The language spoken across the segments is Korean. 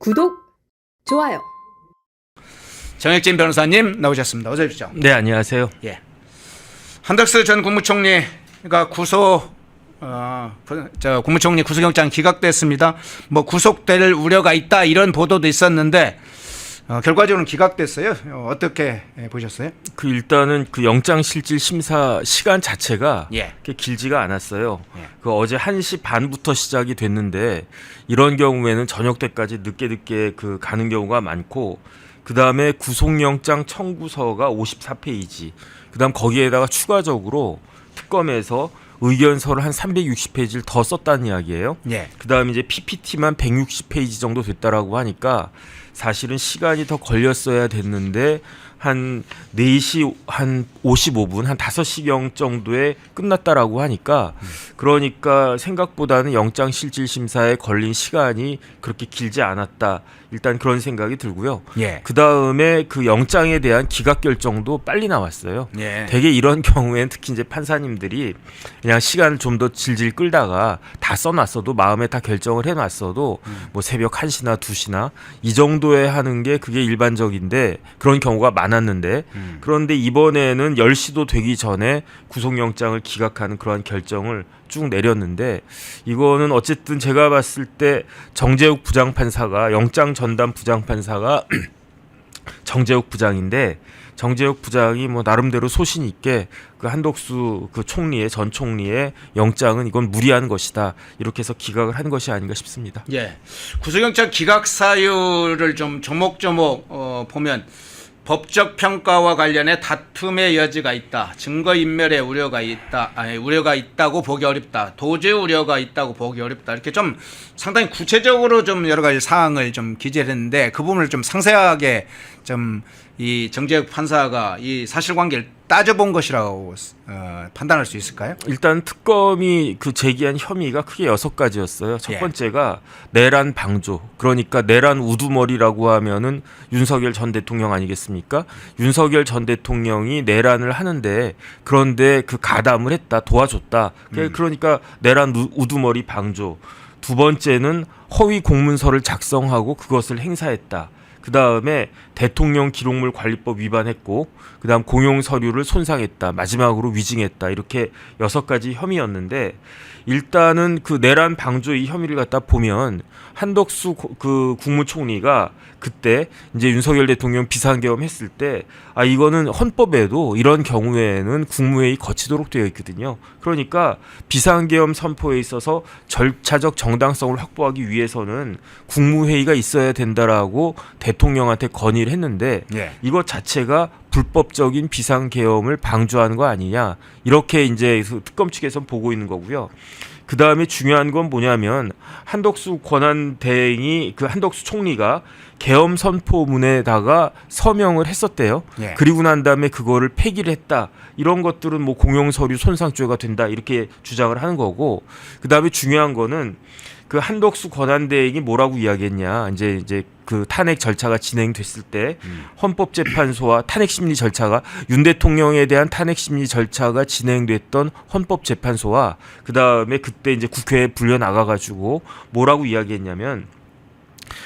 구독, 좋아요. 정혁진 변호사님 나오셨습니다. 어서 오십시오. 네, 안녕하세요. 예. 한덕수 전 국무총리가 국무총리 구속영장 기각됐습니다. 뭐 구속될 우려가 있다 이런 보도도 있었는데 결과적으로는 기각됐어요. 어떻게 보셨어요? 일단은 영장 실질 심사 시간 자체가 예. 그렇게 길지가 않았어요. 예. 어제 1시 반부터 시작이 됐는데 이런 경우에는 저녁 때까지 늦게 가는 경우가 많고, 그다음에 구속영장 청구서가 54페이지, 그다음 거기에다가 추가적으로 특검에서 의견서를 한 360페이지를 더 썼다는 이야기예요. 예. 그다음에 이제 PPT만 160페이지 정도 됐다라고 하니까 사실은 시간이 더 걸렸어야 됐는데 한 4시 한 55분, 한 5시경 정도에 끝났다라고 하니까, 그러니까 생각보다는 영장 실질 심사에 걸린 시간이 그렇게 길지 않았다. 일단 그런 생각이 들고요. 예. 그다음에 그 영장에 대한 기각 결정도 빨리 나왔어요. 예. 되게 이런 경우에는 특히 이제 판사님들이 그냥 시간을 좀 더 질질 끌다가 다 써놨어도, 마음에 다 결정을 해놨어도 뭐 새벽 1시나 2시나 이 정도에 하는 게 그게 일반적인데, 그런 경우가 많았는데 그런데 이번에는 10시도 되기 전에 구속영장을 기각하는 그러한 결정을 쭉 내렸는데, 이거는 어쨌든 제가 봤을 때 정재욱 부장판사가, 영장 전담 부장판사가 정재욱 부장인데, 정재욱 부장이 뭐 나름대로 소신 있게 그 한덕수 전 총리의 영장은 이건 무리한 것이다, 이렇게 해서 기각을 한 것이 아닌가 싶습니다. 예. 구속영장 기각 사유를 좀 조목조목 보면, 법적 평가와 관련해 다툼의 여지가 있다, 증거인멸의 우려가 있다고 보기 어렵다, 도주 우려가 있다고 보기 어렵다, 이렇게 좀 상당히 구체적으로 좀 여러 가지 사항을 좀 기재를 했는데, 그 부분을 좀 상세하게 좀 이 정재욱 판사가 이 사실관계를 따져본 것이라고 판단할 수 있을까요? 일단 특검이 제기한 혐의가 크게 6가지였어요. 첫 예. 번째가 내란 방조, 그러니까 내란 우두머리라고 하면은 윤석열 전 대통령 아니겠습니까? 윤석열 전 대통령이 내란을 하는데, 그런데 그 가담을 했다, 도와줬다. 그러니까 내란 우두머리 방조. 두 번째는 허위 공문서를 작성하고 그것을 행사했다. 그 다음에 대통령 기록물 관리법 위반했고, 그 다음 공용 서류를 손상했다, 마지막으로 위증했다, 이렇게 6가지 혐의였는데, 일단은 그 내란 방조 이 혐의를 갖다 보면 한덕수 국무총리가 그때 이제 윤석열 대통령 비상계엄 했을 때, 이거는 헌법에도 이런 경우에는 국무회의 거치도록 되어 있거든요. 그러니까 비상계엄 선포에 있어서 절차적 정당성을 확보하기 위해서는 국무회의가 있어야 된다라고 대통령한테 건의를 했는데, 예. 이것 자체가 불법적인 비상계엄을 방조하는 거 아니냐, 이렇게 이제 특검 측에서는 보고 있는 거고요. 그 다음에 중요한 건 뭐냐면, 한덕수 권한대행이 한덕수 총리가 계엄 선포문에다가 서명을 했었대요. 예. 그리고 난 다음에 그거를 폐기를 했다, 이런 것들은 뭐 공용 서류 손상죄가 된다, 이렇게 주장을 하는 거고, 그 다음에 중요한 거는 한덕수 권한대행이 뭐라고 이야기했냐, 이제 탄핵 절차가 진행됐을 때 헌법재판소와 탄핵심리 절차가, 윤 대통령에 대한 탄핵심리 절차가 진행됐던 헌법재판소와 그 다음에 그때 이제 국회에 불려 나가가지고 뭐라고 이야기했냐면,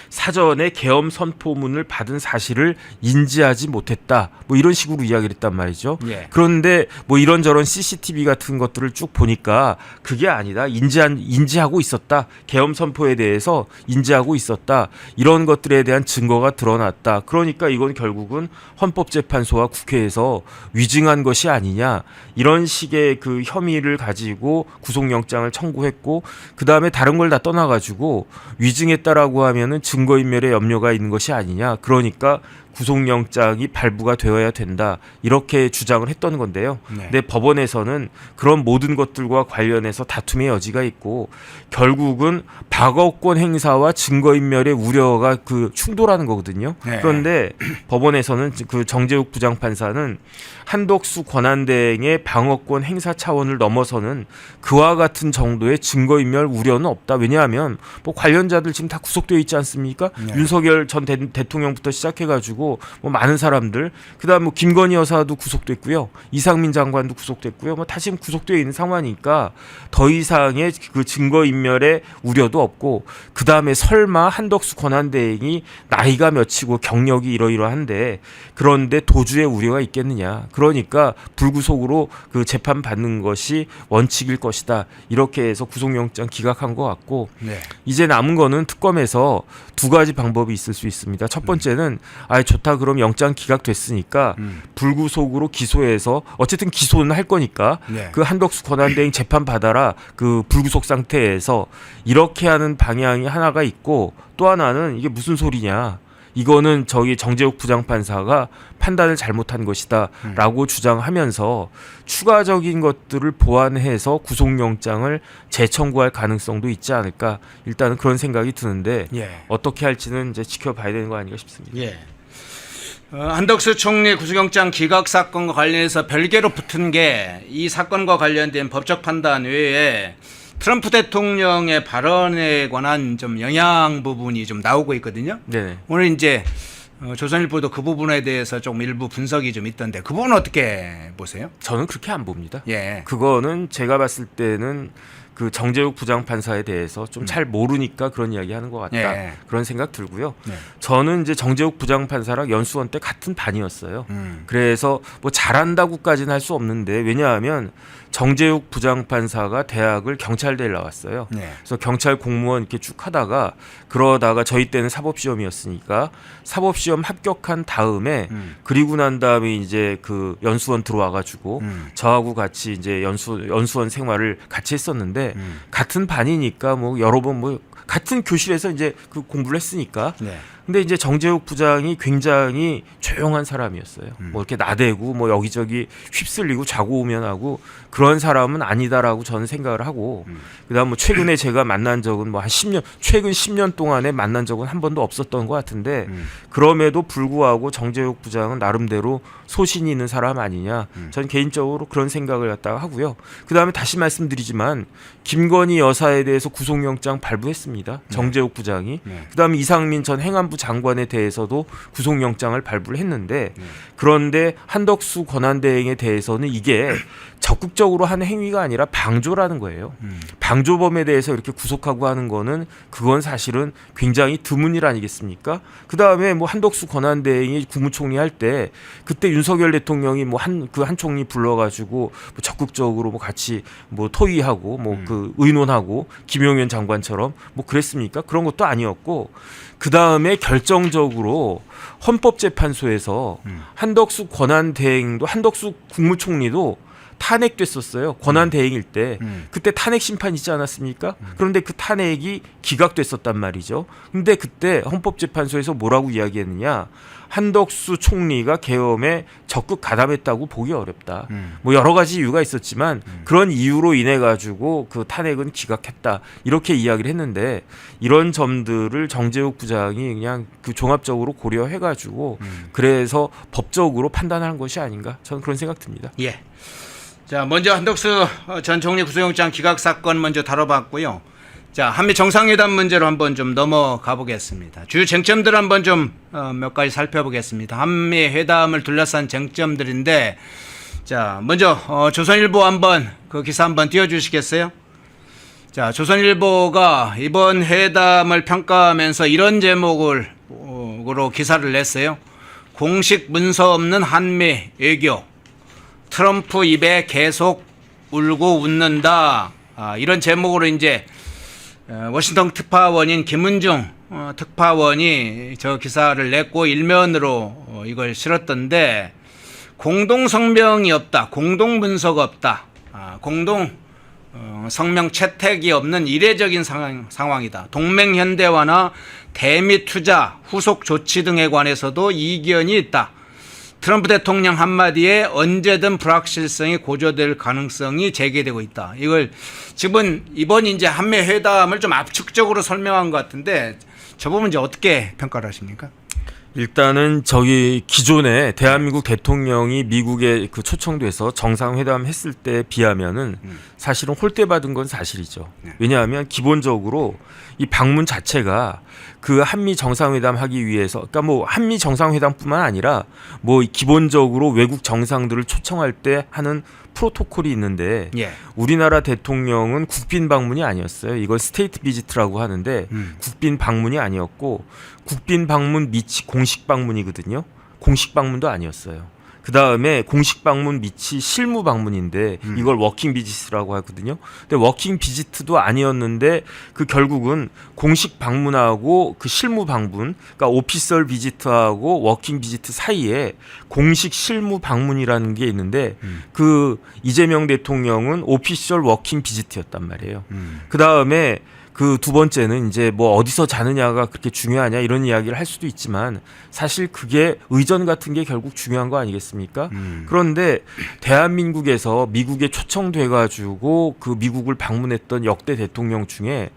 사전에 계엄 선포문을 받은 사실을 인지하지 못했다, 뭐 이런 식으로 이야기를 했단 말이죠. 예. 그런데 뭐 이런저런 CCTV 같은 것들을 쭉 보니까 그게 아니다, 인지하고 있었다, 계엄 선포에 대해서 인지하고 있었다, 이런 것들에 대한 증거가 드러났다. 그러니까 이건 결국은 헌법재판소와 국회에서 위증한 것이 아니냐, 이런 식의 그 혐의를 가지고 구속영장을 청구했고, 그 다음에 다른 걸 다 떠나가지고 위증했다라고 하면은 증거인멸의 염려가 있는 것이 아니냐, 그러니까 구속영장이 발부가 되어야 된다, 이렇게 주장을 했던 건데요. 네. 근데 법원에서는 그런 모든 것들과 관련해서 다툼의 여지가 있고, 결국은 방어권 행사와 증거인멸의 우려가 충돌하는 거거든요. 네. 그런데 법원에서는 정재욱 부장판사는 한덕수 권한대행의 방어권 행사 차원을 넘어서는 그와 같은 정도의 증거인멸 우려는 없다. 왜냐하면 뭐 관련자들 지금 다 구속되어 있지 않습니까? 네. 윤석열 전 대통령부터 시작해가지고 가지고 뭐 많은 사람들, 그다음 뭐 김건희 여사도 구속됐고요, 이상민 장관도 구속됐고요, 뭐 다시 구속되어 있는 상황이니까 더 이상의 그 증거 인멸의 우려도 없고, 그다음에 설마 한덕수 권한대행이 나이가 몇이고 경력이 이러이러한데 그런데 도주의 우려가 있겠느냐? 그러니까 불구속으로 그 재판 받는 것이 원칙일 것이다. 이렇게 해서 구속영장 기각한 것 같고, 네. 이제 남은 거는 특검에서 두 가지 방법이 있을 수 있습니다. 첫 번째는 좋다, 그럼 영장 기각됐으니까 불구속으로 기소해서 어쨌든 기소는 할 거니까 네. 그 한덕수 권한대행 재판 받아라, 그 불구속 상태에서, 이렇게 하는 방향이 하나가 있고, 또 하나는 이게 무슨 소리냐, 이거는 저기 정재욱 부장판사가 판단을 잘못한 것이다라고 주장하면서 추가적인 것들을 보완해서 구속영장을 재청구할 가능성도 있지 않을까, 일단은 그런 생각이 드는데 예. 어떻게 할지는 이제 지켜봐야 되는 거 아닌가 싶습니다. 예. 한덕수 총리 구속영장 기각 사건과 관련해서 별개로 붙은 게 이 사건과 관련된 법적 판단 외에 트럼프 대통령의 발언에 관한 좀 영향 부분이 좀 나오고 있거든요. 네. 오늘 이제 조선일보도 그 부분에 대해서 좀 일부 분석이 좀 있던데 그 부분은 어떻게 보세요? 저는 그렇게 안 봅니다. 예. 그거는 제가 봤을 때는 그 정재욱 부장판사에 대해서 좀 잘 모르니까 그런 이야기 하는 것 같다. 예. 그런 생각 들고요. 네. 저는 이제 정재욱 부장판사랑 연수원 때 같은 반이었어요. 그래서 뭐 잘한다고까지는 할 수 없는데, 왜냐하면 정재욱 부장판사가 대학을 경찰대를 나왔어요. 네. 그래서 경찰 공무원 이렇게 쭉 하다가, 그러다가 저희 때는 사법시험이었으니까 사법시험 합격한 다음에 그리고 난 다음에 이제 그 연수원 들어와가지고 저하고 같이 이제 연수원 생활을 같이 했었는데, 같은 반이니까 뭐 여러 번 뭐 같은 교실에서 이제 그 공부를 했으니까. 네. 근데 이제 정재욱 부장이 굉장히 조용한 사람이었어요. 뭐 이렇게 나대고 뭐 여기저기 휩쓸리고 좌고우면하고 그런 사람은 아니다라고 저는 생각을 하고, 그다음 뭐 최근에 제가 만난 적은 뭐 한 10년, 최근 10년 동안에 만난 적은 한 번도 없었던 것 같은데, 그럼에도 불구하고 정재욱 부장은 나름대로 소신이 있는 사람 아니냐, 저는 개인적으로 그런 생각을 갖다가 하고요. 그다음에 다시 말씀드리지만 김건희 여사에 대해서 구속영장 발부했습니다. 정재욱 부장이. 네. 그다음에 이상민 전 행안부 장관에 대해서도 구속영장을 발부를 했는데, 그런데 한덕수 권한대행에 대해서는 이게 적극적으로 하는 행위가 아니라 방조라는 거예요. 방조범에 대해서 이렇게 구속하고 하는 거는 그건 사실은 굉장히 드문 일 아니겠습니까? 그다음에 뭐 한덕수 권한대행이 국무총리 할 때 그때 윤석열 대통령이 뭐 한 총리 불러가지고 뭐 적극적으로 뭐 같이 뭐 토의하고 뭐 그 의논하고 김용현 장관처럼 뭐 그랬습니까? 그런 것도 아니었고, 그 다음에 결정적으로 헌법재판소에서 한덕수 권한대행도, 한덕수 국무총리도 탄핵됐었어요. 권한대행일 때. 그때 탄핵 심판 있지 않았습니까? 그런데 그 탄핵이 기각됐었단 말이죠. 근데 그때 헌법재판소에서 뭐라고 이야기했느냐, 한덕수 총리가 계엄에 적극 가담했다고 보기 어렵다. 뭐 여러 가지 이유가 있었지만 그런 이유로 인해 가지고 그 탄핵은 기각했다, 이렇게 이야기를 했는데, 이런 점들을 정재욱 부장이 그냥 그 종합적으로 고려해 가지고 그래서 법적으로 판단하는 것이 아닌가, 저는 그런 생각 듭니다. 예. 자, 먼저 한덕수 전 총리 구속영장 기각 사건 먼저 다뤄봤고요. 자, 한미 정상회담 문제로 한번 좀 넘어가 보겠습니다. 주요 쟁점들 한번 좀 몇 가지 살펴보겠습니다. 한미 회담을 둘러싼 쟁점들인데, 자, 먼저 조선일보 한번 그 기사 한번 띄워주시겠어요? 자, 조선일보가 이번 회담을 평가하면서 이런 제목으로 기사를 냈어요. 공식 문서 없는 한미 외교. 트럼프 입에 계속 울고 웃는다. 이런 제목으로 이제 워싱턴 특파원인 김은중 특파원이 저 기사를 냈고 일면으로 이걸 실었던데, 공동 성명이 없다, 공동 문서가 없다, 공동 성명 채택이 없는 이례적인 상황이다. 동맹 현대화나 대미 투자, 후속 조치 등에 관해서도 이견이 있다. 트럼프 대통령 한마디에 언제든 불확실성이 고조될 가능성이 제기되고 있다. 이걸 지금 이번 이제 한미 회담을 좀 압축적으로 설명한 것 같은데, 저 부분 이제 어떻게 평가를 하십니까? 일단은 저기 기존에 대한민국 대통령이 미국에 그 초청돼서 정상회담 했을 때 비하면은 사실은 홀대받은 건 사실이죠. 왜냐하면 기본적으로 이 방문 자체가 그 한미 정상회담 하기 위해서, 그러니까 뭐 한미 정상회담뿐만 아니라 뭐 기본적으로 외국 정상들을 초청할 때 하는 프로토콜이 있는데 예. 우리나라 대통령은 국빈 방문이 아니었어요. 이걸 스테이트 비지트라고 하는데 국빈 방문이 아니었고 국빈 방문 미치 공식 방문이거든요. 공식 방문도 아니었어요. 그 다음에 공식 방문 밑이 실무 방문인데 이걸 워킹 비지트라고 하거든요. 근데 워킹 비지트도 아니었는데 그 결국은 공식 방문하고 그 실무 방문, 그러니까 오피셜 비지트하고 워킹 비지트 사이에 공식 실무 방문이라는 게 있는데 그 이재명 대통령은 오피셜 워킹 비지트였단 말이에요. 그 다음에 그 두 번째는 이제 뭐 어디서 자느냐가 그렇게 중요하냐 이런 이야기를 할 수도 있지만 사실 그게 의전 같은 게 결국 중요한 거 아니겠습니까? 그런데 대한민국에서 미국에 초청돼 가지고 그 미국을 방문했던 역대 대통령 중에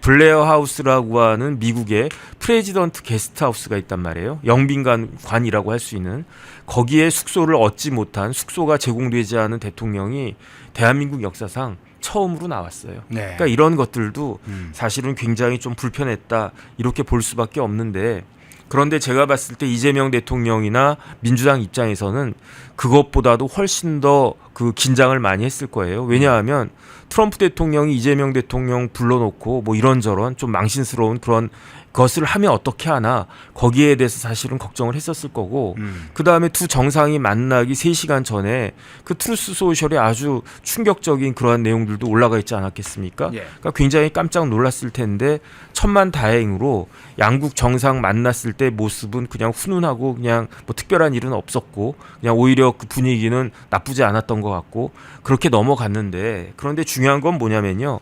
블레어 하우스라고 하는 미국의 프레지던트 게스트하우스가 있단 말이에요. 영빈관이라고 할 수 있는 거기에 숙소를 얻지 못한 숙소가 제공되지 않은 대통령이 대한민국 역사상 처음으로 나왔어요. 네. 그러니까 이런 것들도 사실은 굉장히 좀 불편했다 이렇게 볼 수밖에 없는데 그런데 제가 봤을 때 이재명 대통령이나 민주당 입장에서는 그것보다도 훨씬 더 그 긴장을 많이 했을 거예요. 왜냐하면 트럼프 대통령이 이재명 대통령 불러놓고 뭐 이런저런 좀 망신스러운 그런 것을 하면 어떻게 하나 거기에 대해서 사실은 걱정을 했었을 거고 그다음에 두 정상이 만나기 3시간 전에 그 트루스 소셜에 아주 충격적인 그러한 내용들도 올라가 있지 않았겠습니까? 예. 그러니까 굉장히 깜짝 놀랐을 텐데 천만다행으로 양국 정상 만났을 때 모습은 그냥 훈훈하고 그냥 뭐 특별한 일은 없었고 그냥 오히려 그 분위기는 나쁘지 않았던 것 같고 그렇게 넘어갔는데 그런데 중요한 건 뭐냐면요.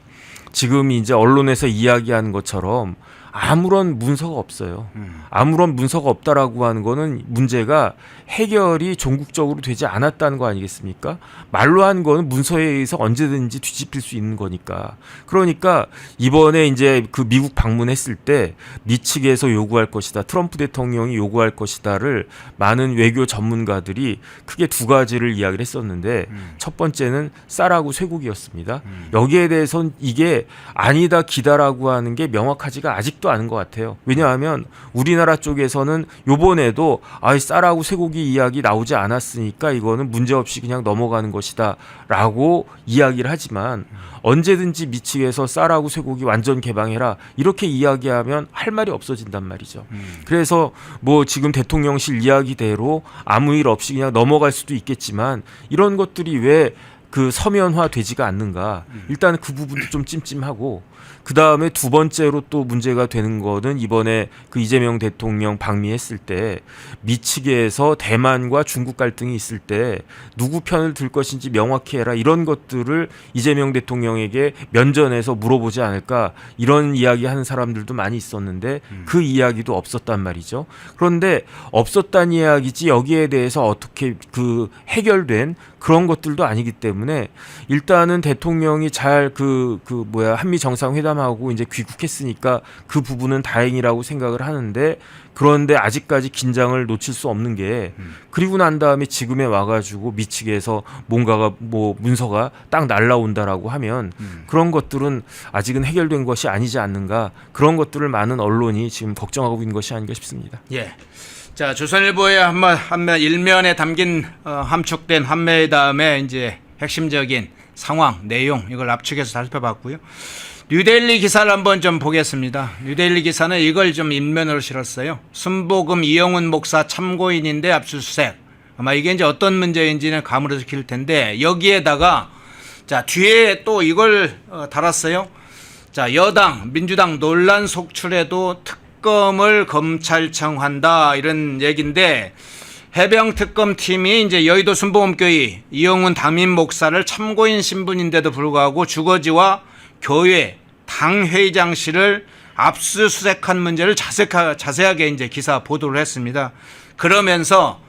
지금 이제 언론에서 이야기하는 것처럼 아무런 문서가 없어요. 아무런 문서가 없다라고 하는 거는 문제가 해결이 종국적으로 되지 않았다는 거 아니겠습니까? 말로 한 거는 문서에 의해서 언제든지 뒤집힐 수 있는 거니까. 그러니까 이번에 이제 그 미국 방문했을 때 미 측에서 요구할 것이다. 트럼프 대통령이 요구할 것이다를 많은 외교 전문가들이 크게 두 가지를 이야기를 했었는데 첫 번째는 쌀하고 쇠고기였습니다. 여기에 대해서는 이게 아니다 기다라고 하는 게 명확하지가 아직도 않은 것 같아요. 왜냐하면 우리나라 쪽에서는 요번에도 쌀하고 쇠고기 이야기 나오지 않았으니까 이거는 문제없이 그냥 넘어가는 것이다 라고 이야기를 하지만 언제든지 미 측에서 쌀하고 쇠고기 완전 개방해라 이렇게 이야기하면 할 말이 없어진단 말이죠. 그래서 뭐 지금 대통령실 이야기대로 아무 일 없이 그냥 넘어갈 수도 있겠지만 이런 것들이 왜 그 서면화 되지가 않는가. 일단 그 부분도 좀 찜찜하고 그 다음에 두 번째로 또 문제가 되는 거는 이번에 그 이재명 대통령 방미했을 때 미 측에서 대만과 중국 갈등이 있을 때 누구 편을 들 것인지 명확히 해라 이런 것들을 이재명 대통령에게 면전에서 물어보지 않을까 이런 이야기 하는 사람들도 많이 있었는데 그 이야기도 없었단 말이죠. 그런데 없었단 이야기지 여기에 대해서 어떻게 그 해결된 그런 것들도 아니기 때문에 일단은 대통령이 잘 한미 정상회담하고 이제 귀국했으니까 그 부분은 다행이라고 생각을 하는데 그런데 아직까지 긴장을 놓칠 수 없는 게 그리고 난 다음에 지금에 와가지고 미 측에서 뭔가가 뭐 문서가 딱 날라온다라고 하면 그런 것들은 아직은 해결된 것이 아니지 않는가 그런 것들을 많은 언론이 지금 걱정하고 있는 것이 아닌가 싶습니다. 예. 자, 조선일보의 한면 일면에 담긴 함축된 한미회담의 이제 핵심적인 상황, 내용 이걸 압축해서 살펴봤고요. 뉴데일리 기사를 한번 좀 보겠습니다. 뉴데일리 기사는 이걸 좀 인면으로 실었어요. 순복음 이영훈 목사 참고인인데 압수수색. 아마 이게 이제 어떤 문제인지는 감으로 길 텐데 여기에다가 자 뒤에 또 이걸 달았어요. 자 여당 민주당 논란 속출에도 특검을 검찰청한다 이런 얘기인데 해병 특검팀이 이제 여의도 순복음교회 이영훈 담임 목사를 참고인 신분인데도 불구하고 주거지와 교회 당 회의장실을 압수수색한 문제를 자세하게 이제 기사 보도를 했습니다. 그러면서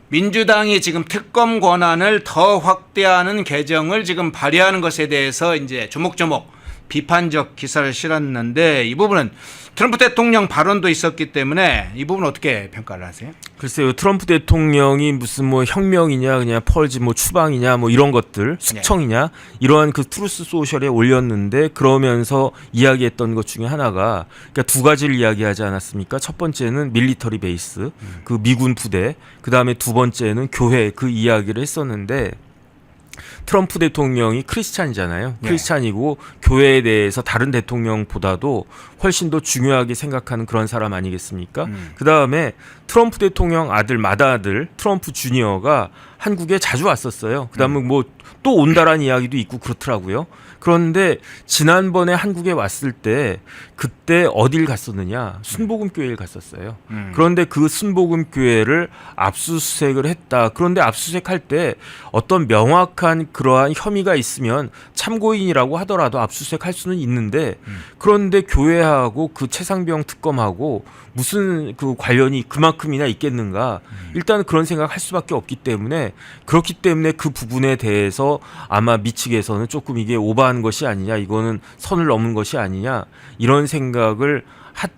민주당이 지금 특검 권한을 더 확대하는 개정을 지금 발의하는 것에 대해서 이제 조목조목 비판적 기사를 실었는데 이 부분은 트럼프 대통령 발언도 있었기 때문에 이 부분 어떻게 평가를 하세요? 글쎄요, 트럼프 대통령이 무슨 뭐 혁명이냐, 그냥 펄지 뭐 추방이냐, 뭐 이런 것들, 숙청이냐, 이러한 그 트루스 소셜에 올렸는데 그러면서 이야기했던 것 중에 하나가, 그러니까 두 가지를 이야기하지 않았습니까? 첫 번째는 밀리터리 베이스, 그 미군 부대, 그 다음에 두 번째는 교회, 그 이야기를 했었는데, 트럼프 대통령이 크리스찬이잖아요. 크리스찬이고 교회에 대해서 다른 대통령보다도 훨씬 더 중요하게 생각하는 그런 사람 아니겠습니까? 그 다음에 트럼프 대통령 아들, 맏아들 트럼프 주니어가 한국에 자주 왔었어요. 그 다음에 뭐 또 온다라는 이야기도 있고 그렇더라고요. 그런데 지난번에 한국에 왔을 때 그때 어딜 갔었느냐? 순복음교회를 갔었어요. 그런데 그 순복음교회를 압수수색을 했다. 그런데 압수수색할 때 어떤 명확한 그러한 혐의가 있으면 참고인이라고 하더라도 압수수색할 수는 있는데, 그런데 교회하고 그 최상병 특검하고 무슨 그 관련이 그만큼이나 있겠는가? 일단 그런 생각할 수밖에 없기 때문에, 그렇기 때문에 그 부분에 대해서 아마 미측에서는 조금 이게 오버한 것이 아니냐, 이거는 선을 넘은 것이 아니냐, 이런 생각을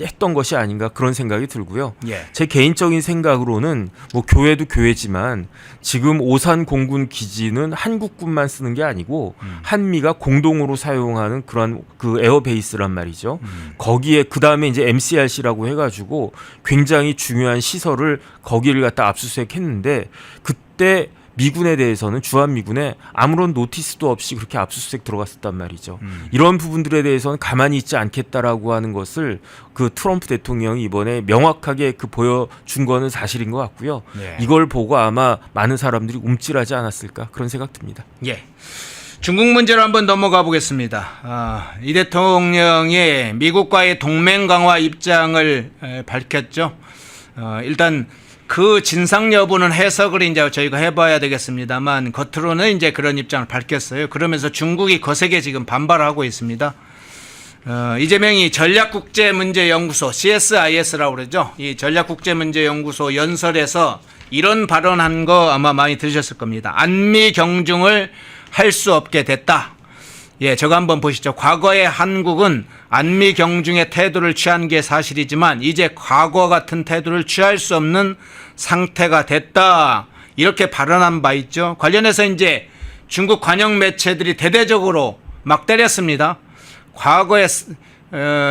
했던 것이 아닌가, 그런 생각이 들고요. 제 개인적인 생각으로는 뭐 교회도 교회지만 지금 오산 공군 기지는 한국군만 쓰는 게 아니고 한미가 공동으로 사용하는 그런 그 에어베이스란 말이죠. 거기에 그 다음에 이제 MCRC라고 해가지고 굉장히 중요한 시설을 거기를 갖다 압수수색했는데, 그때 미군에 대해서는 주한미군에 아무런 노티스도 없이 그렇게 압수수색 들어갔었단 말이죠. 이런 부분들에 대해서는 가만히 있지 않겠다라고 하는 것을 그 트럼프 대통령이 이번에 명확하게 그 보여준 거는 사실인 것 같고요. 이걸 보고 아마 많은 사람들이 움찔하지 않았을까, 그런 생각 듭니다. 중국 문제로 한번 넘어가 보겠습니다. 이 대통령이 미국과의 동맹 강화 입장을 밝혔죠. 일단 그 진상 여부는 해석을 이제 저희가 해봐야 되겠습니다만, 겉으로는 이제 그런 입장을 밝혔어요. 그러면서 중국이 거세게 지금 반발하고 있습니다. 이재명이 전략국제문제연구소 CSIS라고 그러죠. 이 전략국제문제연구소 연설에서 이런 발언한 거 아마 많이 들으셨을 겁니다. 안미 경중을 할 수 없게 됐다. 저거 한번 보시죠. 과거의 한국은 안미 경중의 태도를 취한 게 사실이지만 이제 과거 같은 태도를 취할 수 없는 상태가 됐다. 이렇게 발언한 바 있죠. 관련해서 이제 중국 관영 매체들이 대대적으로 막 때렸습니다. 과거에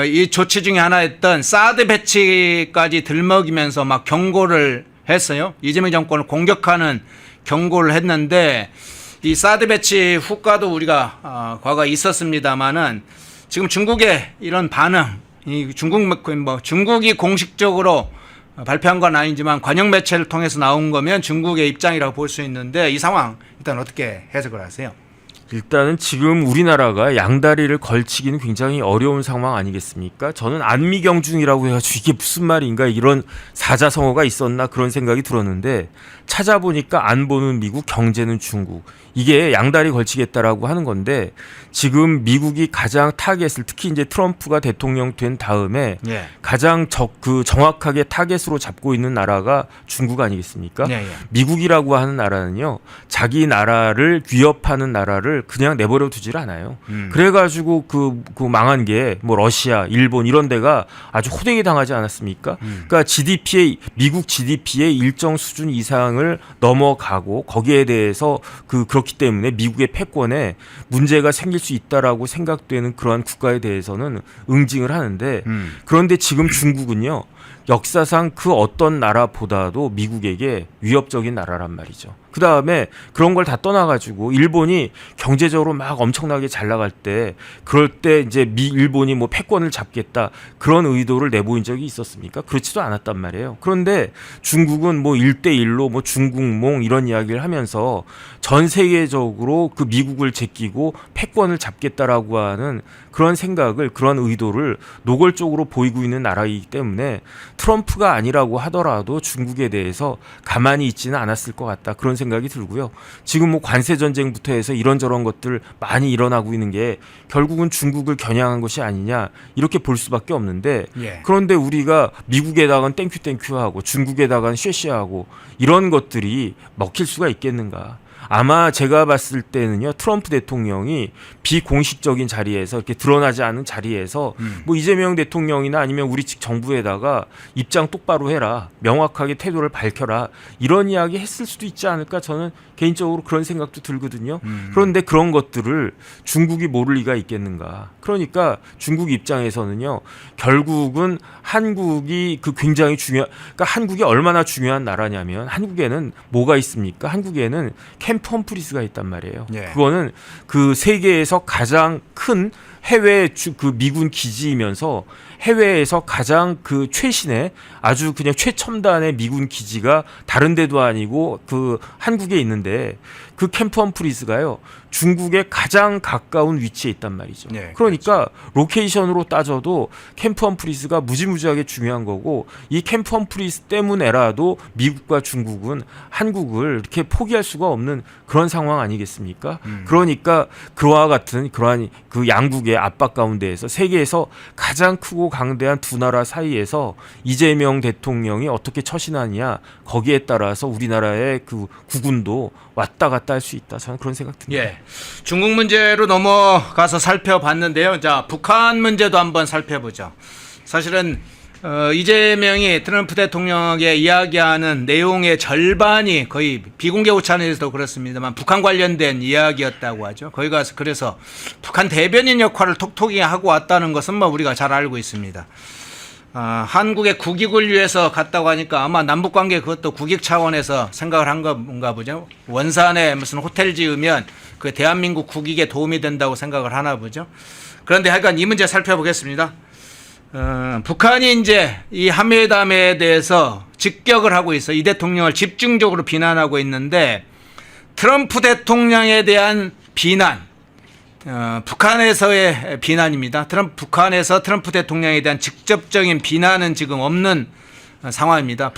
이 조치 중에 하나였던 사드 배치까지 들먹이면서 막 경고를 했어요. 이재명 정권을 공격하는 경고를 했는데, 이 사드 배치 후과도 우리가 과거에 있었습니다만은 지금 중국의 이런 반응, 이 중국이 공식적으로 발표한 건 아니지만 관영 매체를 통해서 나온 거면 중국의 입장이라고 볼 수 있는데, 이 상황 일단 어떻게 해석을 하세요? 일단은 지금 우리나라가 양다리를 걸치기는 굉장히 어려운 상황 아니겠습니까? 저는 안미경중이라고 해가지고 이게 무슨 말인가, 이런 사자성어가 있었나, 그런 생각이 들었는데, 찾아보니까 안보는 미국, 경제는 중국, 이게 양다리 걸치겠다라고 하는 건데, 지금 미국이 가장 타겟을, 특히 이제 트럼프가 대통령 된 다음에 가장 정확하게 타겟으로 잡고 있는 나라가 중국 아니겠습니까? 미국이라고 하는 나라는요, 자기 나라를 위협하는 나라를 그냥 내버려 두질 않아요. 그래가지고 그 망한 게 뭐 러시아, 일본 이런 데가 아주 호되게 당하지 않았습니까? 그러니까 미국 GDP의 일정 수준 이상을 넘어가고, 거기에 대해서 그렇기 때문에 미국의 패권에 문제가 생길 수 있다라고 생각되는 그러한 국가에 대해서는 응징을 하는데, 그런데 지금 중국은요, 역사상 그 어떤 나라보다도 미국에게 위협적인 나라란 말이죠. 그 다음에 그런 걸 다 떠나가지고 일본이 경제적으로 막 엄청나게 잘 나갈 때, 그럴 때 이제 일본이 뭐 패권을 잡겠다, 그런 의도를 내보인 적이 있었습니까? 그렇지도 않았단 말이에요. 그런데 중국은 뭐 1대1로 뭐 중국몽 이런 이야기를 하면서 전 세계적으로 그 미국을 제끼고 패권을 잡겠다라고 하는 그런 생각을, 그런 의도를 노골적으로 보이고 있는 나라이기 때문에 트럼프가 아니라고 하더라도 중국에 대해서 가만히 있지는 않았을 것 같다, 그런 생각이 들고요. 지금 뭐 관세 전쟁부터 해서 이런저런 것들 많이 일어나고 있는 게 결국은 중국을 겨냥한 것이 아니냐, 이렇게 볼 수밖에 없는데, 그런데 우리가 미국에다가는 땡큐하고 중국에다가는 쉐쉐하고 이런 것들이 먹힐 수가 있겠는가? 아마 제가 봤을 때는요, 트럼프 대통령이 비공식적인 자리에서 이렇게 드러나지 않은 자리에서 뭐 이재명 대통령이나 아니면 우리 측 정부에다가 입장 똑바로 해라, 명확하게 태도를 밝혀라, 이런 이야기 했을 수도 있지 않을까, 저는 개인적으로 그런 생각도 들거든요. 그런데 그런 것들을 중국이 모를 리가 있겠는가. 그러니까 중국 입장에서는요, 결국은 한국이 그 굉장히 그러니까 한국이 얼마나 중요한 나라냐면, 한국에는 뭐가 있습니까? 한국에는 캠프 험프리스가 있단 말이에요. 예. 그거는 그 세계에서 가장 큰 해외 그 미군 기지이면서 해외에서 가장 그 최신의 아주 그냥 최첨단의 미군 기지가 다른 데도 아니고 그 한국에 있는데, 그 캠프 험프리스가요, 중국에 가장 가까운 위치에 있단 말이죠. 네, 그러니까 로케이션으로 따져도 캠프 험프리스가 무지무지하게 중요한 거고, 이 캠프 험프리스 때문에라도 미국과 중국은 한국을 이렇게 포기할 수가 없는 그런 상황 아니겠습니까? 그러니까 그와 같은 그러한 그 양국의 압박 가운데에서 세계에서 가장 크고 강대한 두 나라 사이에서 이재명 대통령이 어떻게 처신하느냐, 거기에 따라서 우리나라의 그 국군도 왔다 갔다 할 수 있다, 저는 그런 생각 듭니다. 예. 중국 문제로 넘어가서 살펴봤는데요. 자, 북한 문제도 한번 살펴보죠. 사실은 이재명이 트럼프 대통령에게 이야기하는 내용의 절반이 거의 비공개 오찬에서도 그렇습니다만 북한 관련된 이야기였다고 하죠. 거기 가서 그래서 북한 대변인 역할을 톡톡히 하고 왔다는 것은 뭐 우리가 잘 알고 있습니다. 한국의 국익을 위해서 갔다고 하니까 아마 남북관계 그것도 국익 차원에서 생각을 한 건가 보죠. 원산에 무슨 호텔 지으면 그 대한민국 국익에 도움이 된다고 생각을 하나 보죠. 그런데 하여간 이 문제 살펴보겠습니다. 북한이 이제 이 한미회담에 대해서 직격을 하고 있어. 이 대통령을 집중적으로 비난하고 있는데, 트럼프 대통령에 대한 비난, 북한에서의 비난입니다. 북한에서 트럼프 대통령에 대한 직접적인 비난은 지금 없는 상황입니다.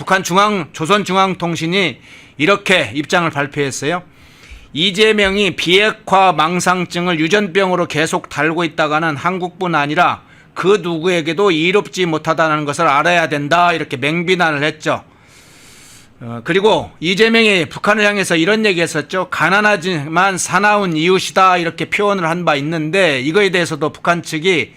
조선중앙통신이 이렇게 입장을 발표했어요. 이재명이 비핵화 망상증을 유전병으로 계속 달고 있다가는 한국뿐 아니라 그 누구에게도 이롭지 못하다는 것을 알아야 된다, 이렇게 맹비난을 했죠. 그리고 이재명이 북한을 향해서 이런 얘기했었죠. 가난하지만 사나운 이웃이다, 이렇게 표현을 한 바 있는데, 이거에 대해서도 북한 측이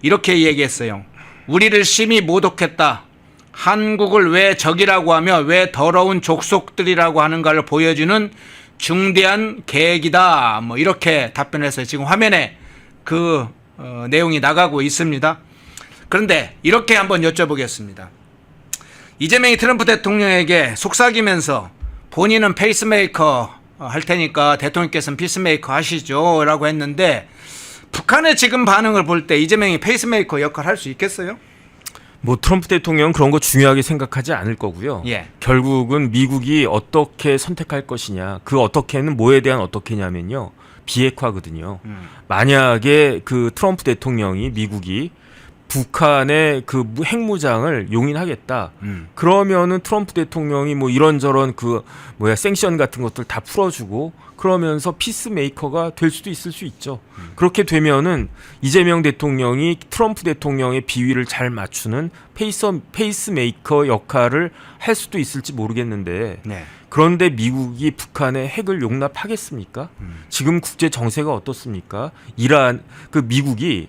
이렇게 얘기했어요. 우리를 심히 모독했다. 한국을 왜 적이라고 하며 왜 더러운 족속들이라고 하는가를 보여주는 중대한 계획이다, 뭐 이렇게 답변했어요. 지금 화면에 그 내용이 나가고 있습니다. 그런데 이렇게 한번 여쭤보겠습니다. 이재명이 트럼프 대통령에게 속삭이면서 본인은 페이스메이커 할 테니까 대통령께서는 피스메이커 하시죠 라고 했는데, 북한의 지금 반응을 볼 때 이재명이 페이스메이커 역할 할 수 있겠어요? 뭐 트럼프 대통령은 그런 거 중요하게 생각하지 않을 거고요. 예. 결국은 미국이 어떻게 선택할 것이냐, 그 어떻게는 뭐에 대한 어떻게냐면요, 비핵화거든요. 만약에 그 트럼프 대통령이, 미국이 북한의 그 핵무장을 용인하겠다. 그러면은 트럼프 대통령이 뭐 이런저런 그 생션 같은 것들 다 풀어주고 그러면서 피스메이커가 될 수도 있을 수 있죠. 그렇게 되면은 이재명 대통령이 트럼프 대통령의 비위를 잘 맞추는 페이스메이커 역할을 할 수도 있을지 모르겠는데, 네. 그런데 미국이 북한의 핵을 용납하겠습니까? 지금 국제 정세가 어떻습니까? 미국이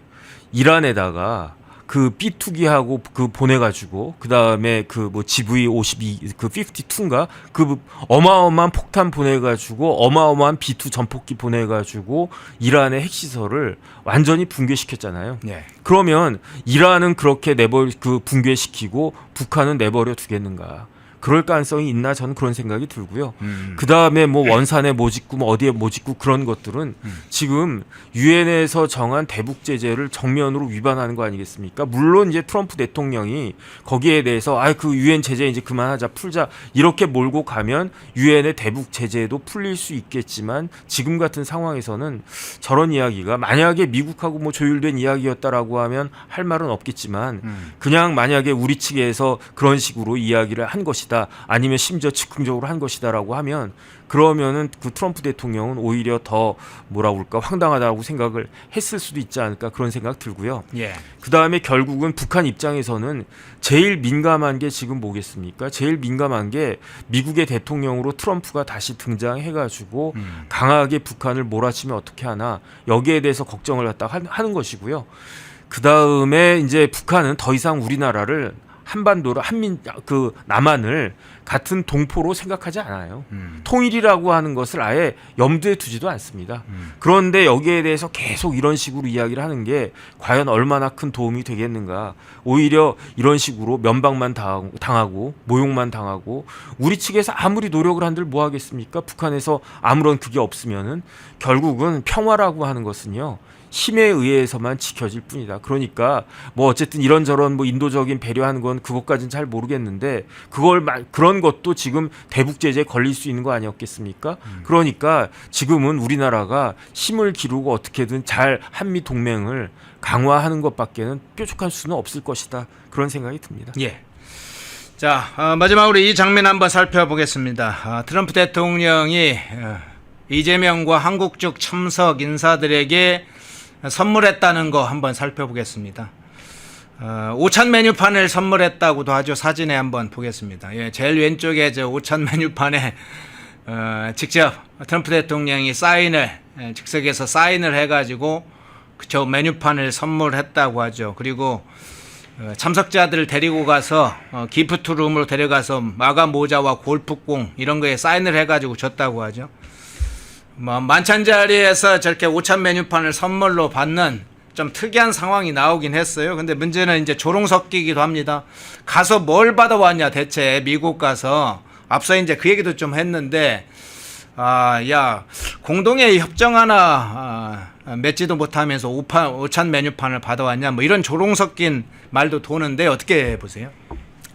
이란에다가 그 B2기하고 그 보내가지고 그 다음에 그 뭐 GV-52 그 52인가 그 어마어마한 폭탄 보내가지고 어마어마한 B2 전폭기 보내가지고 이란의 핵시설을 완전히 붕괴시켰잖아요. 네. 그러면 이란은 그렇게 붕괴시키고 북한은 내버려 두겠는가? 그럴 가능성이 있나, 저는 그런 생각이 들고요. 그 다음에 뭐 원산에 뭐 짓고 뭐 어디에 뭐 짓고 그런 것들은 지금 유엔에서 정한 대북 제재를 정면으로 위반하는 거 아니겠습니까? 물론 이제 트럼프 대통령이 거기에 대해서 그 유엔 제재 이제 그만하자, 풀자, 이렇게 몰고 가면 유엔의 대북 제재도 풀릴 수 있겠지만, 지금 같은 상황에서는 저런 이야기가 만약에 미국하고 뭐 조율된 이야기였다라고 하면 할 말은 없겠지만, 그냥 만약에 우리 측에서 그런 식으로 이야기를 한 것이다, 것이다. 아니면 심지어 즉흥적으로 한 것이다라고 하면 그러면은 그 트럼프 대통령은 오히려 더 뭐라 그럴까 황당하다고 생각을 했을 수도 있지 않을까 그런 생각 들고요. 예. 그다음에 결국은 북한 입장에서는 제일 민감한 게 지금 뭐겠습니까? 제일 민감한 게 미국의 대통령으로 트럼프가 다시 등장해가지고 강하게 북한을 몰아치면 어떻게 하나 여기에 대해서 걱정을 갖다 하는 것이고요. 그다음에 이제 북한은 더 이상 우리나라를 한반도를 남한을 같은 동포로 생각하지 않아요. 통일이라고 하는 것을 아예 염두에 두지도 않습니다. 그런데 여기에 대해서 계속 이런 식으로 이야기를 하는 게 과연 얼마나 큰 도움이 되겠는가. 오히려 이런 식으로 면박만 당하고 모욕만 당하고 우리 측에서 아무리 노력을 한들 뭐 하겠습니까? 북한에서 아무런 그게 없으면은 결국은 평화라고 하는 것은요. 힘에 의해서만 지켜질 뿐이다. 그러니까 뭐 어쨌든 이런저런 뭐 인도적인 배려하는 건 그것까지는 잘 모르겠는데 그런 것도 지금 대북 제재에 걸릴 수 있는 거 아니었겠습니까? 그러니까 지금은 우리나라가 힘을 기르고 어떻게든 잘 한미 동맹을 강화하는 것밖에는 뾰족할 수는 없을 것이다. 그런 생각이 듭니다. 예. 자, 마지막으로 이 장면 한번 살펴보겠습니다. 트럼프 대통령이 이재명과 한국 쪽 참석 인사들에게 선물했다는 거 한번 살펴보겠습니다. 오찬 메뉴판을 선물했다고도 하죠. 사진에 한번 보겠습니다. 예, 제일 왼쪽에 저 오찬 메뉴판에 직접 트럼프 대통령이 즉석에서 사인을 해가지고 저 메뉴판을 선물했다고 하죠. 그리고 참석자들을 데리고 가서 기프트룸으로 데려가서 마가 모자와 골프공 이런 거에 사인을 해가지고 줬다고 하죠. 뭐 만찬 자리에서 저렇게 오찬 메뉴판을 선물로 받는 좀 특이한 상황이 나오긴 했어요. 근데 문제는 이제 조롱석기기도 합니다. 가서 뭘 받아왔냐 대체 미국 가서 앞서 이제 그 얘기도 좀 했는데 야 공동의 협정 하나 맺지도 못하면서 오찬 메뉴판을 받아왔냐 뭐 이런 조롱 섞인 말도 도는데 어떻게 보세요?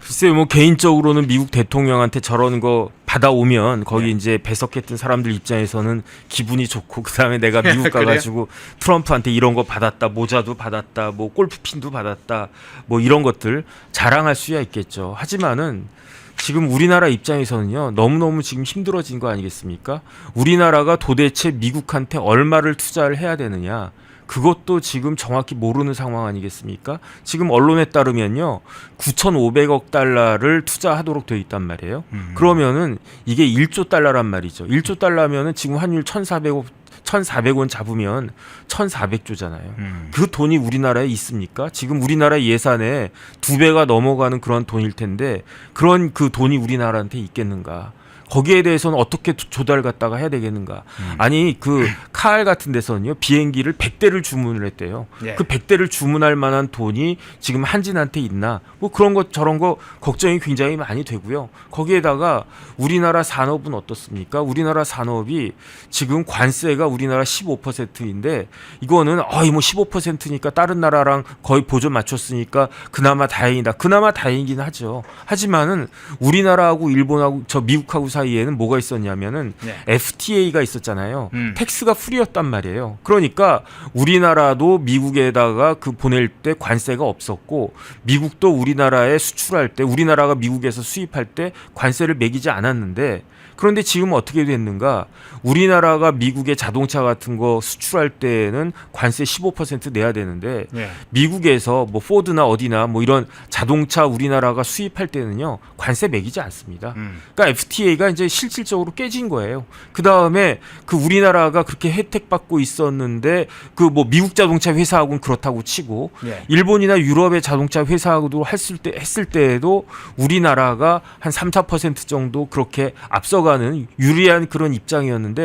글쎄요, 뭐 개인적으로는 미국 대통령한테 저런 거 받아오면 거기 이제 배석했던 사람들 입장에서는 기분이 좋고 그다음에 내가 미국 가가지고 트럼프한테 이런 거 받았다, 모자도 받았다, 뭐 골프핀도 받았다, 뭐 이런 것들 자랑할 수야 있겠죠. 하지만은 지금 우리나라 입장에서는요 너무너무 지금 힘들어진 거 아니겠습니까? 우리나라가 도대체 미국한테 얼마를 투자를 해야 되느냐 그것도 지금 정확히 모르는 상황 아니겠습니까? 지금 언론에 따르면요 9,500억 달러를 투자하도록 되어 있단 말이에요. 그러면은 이게 1조 달러란 말이죠. 1조 달러면은 지금 환율 1,400원 잡으면 1,400조잖아요. 그 돈이 우리나라에 있습니까? 지금 우리나라 예산의 2배가 넘어가는 그런 돈일 텐데 그런 그 돈이 우리나라한테 있겠는가? 거기에 대해서는 어떻게 조달 갖다가 해야 되겠는가? 아니 그 카알 같은 데서는요 비행기를 100대를 주문을 했대요. 예. 그 100대를 주문할 만한 돈이 지금 한진한테 있나? 뭐 그런 것 저런 거 걱정이 굉장히 많이 되고요. 거기에다가 우리나라 산업은 어떻습니까? 우리나라 산업이 지금 관세가 우리나라 15%인데 이거는 뭐 15%니까 다른 나라랑 거의 보조 맞췄으니까 그나마 다행이다. 그나마 다행이긴 하죠. 하지만은 우리나라하고 일본하고 저 미국하고 사이에는 뭐가 있었냐면은 FTA가 있었잖아요. 텍스가 프리였단 말이에요. 그러니까 우리나라도 미국에다가 그 보낼 때 관세가 없었고 미국도 우리나라에 수출할 때 우리나라가 미국에서 수입할 때 관세를 매기지 않았는데 그런데 지금 어떻게 됐는가? 우리나라가 미국에 자동차 같은 거 수출할 때는 관세 15% 내야 되는데 미국에서 뭐 포드나 어디나 뭐 이런 자동차 우리나라가 수입할 때는요 관세 매기지 않습니다. 그러니까 FTA가 이제 실질적으로 깨진 거예요. 그 다음에 그 우리나라가 그렇게 혜택 받고 있었는데 그 뭐 미국 자동차 회사하고는 그렇다고 치고 일본이나 유럽의 자동차 회사하고도 했을 때에도 우리나라가 한 3-4% 정도 그렇게 앞서가는 유리한 그런 입장이었는데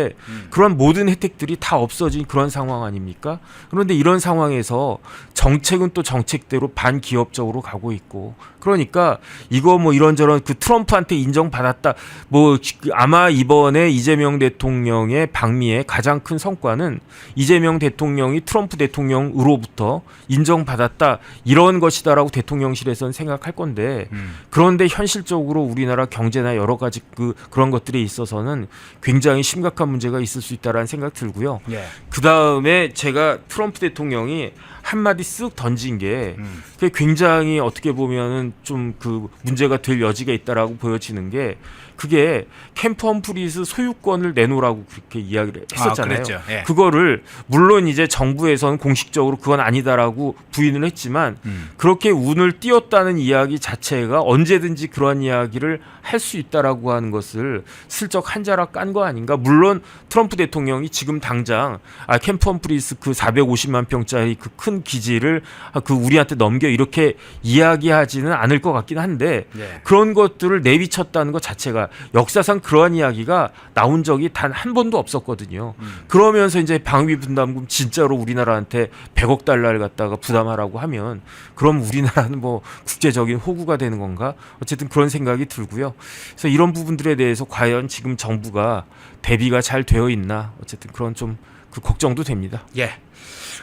그런 모든 혜택들이 다 없어진 그런 상황 아닙니까? 그런데 이런 상황에서 정책은 또 정책대로 반기업적으로 가고 있고 그러니까 이거 뭐 이런저런 그 트럼프한테 인정받았다 뭐 아마 이번에 이재명 대통령의 방미의 가장 큰 성과는 이재명 대통령이 트럼프 대통령으로부터 인정받았다 이런 것이다라고 대통령실에서는 생각할 건데 그런데 현실적으로 우리나라 경제나 여러 가지 그런 것들에 있어서는 굉장히 심각한 문제가 있을 수 있다라는 생각 들고요. 예. 그 다음에 제가 트럼프 대통령이 한마디 쓱 던진 게 그게 굉장히 어떻게 보면은 좀 그 문제가 될 여지가 있다라고 보여지는 게 그게 캠프 험프리스 소유권을 내놓으라고 그렇게 이야기를 했었잖아요. 그랬죠. 예. 그거를 물론 이제 정부에서는 공식적으로 그건 아니다라고 부인을 했지만 그렇게 운을 띄웠다는 이야기 자체가 언제든지 그런 이야기를 할 수 있다라고 하는 것을 슬쩍 한 자락 깐 거 아닌가. 물론 트럼프 대통령이 지금 당장 캠프 험프리스 그 450만 평짜리 그 큰 기지를 그 우리한테 넘겨 이렇게 이야기하지는 않을 것 같긴 한데 예. 그런 것들을 내비쳤다는 것 자체가 역사상 그러한 이야기가 나온 적이 단 한 번도 없었거든요. 그러면서 이제 방위 분담금 진짜로 우리나라한테 100억 달러를 갖다가 부담하라고 하면 그럼 우리나라는 뭐 국제적인 호구가 되는 건가? 어쨌든 그런 생각이 들고요. 그래서 이런 부분들에 대해서 과연 지금 정부가 대비가 잘 되어 있나? 어쨌든 그런 좀 그 걱정도 됩니다. 예.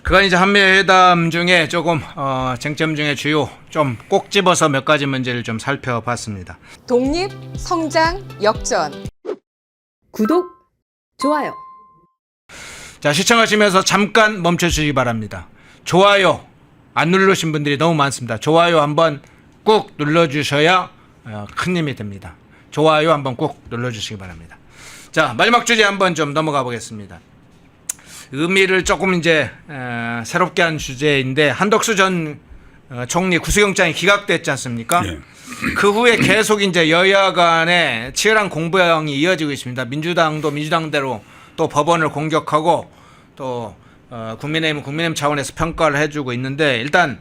그건 이제 한미회담 중에 조금 쟁점 중에 주요 좀 꼭 집어서 몇 가지 문제를 좀 살펴봤습니다. 독립, 성장, 역전. 구독, 좋아요. 자, 시청하시면서 잠깐 멈춰주시기 바랍니다. 좋아요 안 누르신 분들이 너무 많습니다. 좋아요 한번 꾹 눌러주셔야 큰 힘이 됩니다. 좋아요 한번 꾹 눌러주시기 바랍니다. 자, 마지막 주제 한번 좀 넘어가 보겠습니다. 의미를 조금 이제 새롭게 한 주제인데 한덕수 전 총리 구속영장이 기각됐지 않습니까? 예. 그 후에 계속 이제 여야 간에 치열한 공방이 이어지고 있습니다. 민주당도 민주당대로 또 법원을 공격하고 또 국민의힘 차원에서 평가를 해주고 있는데 일단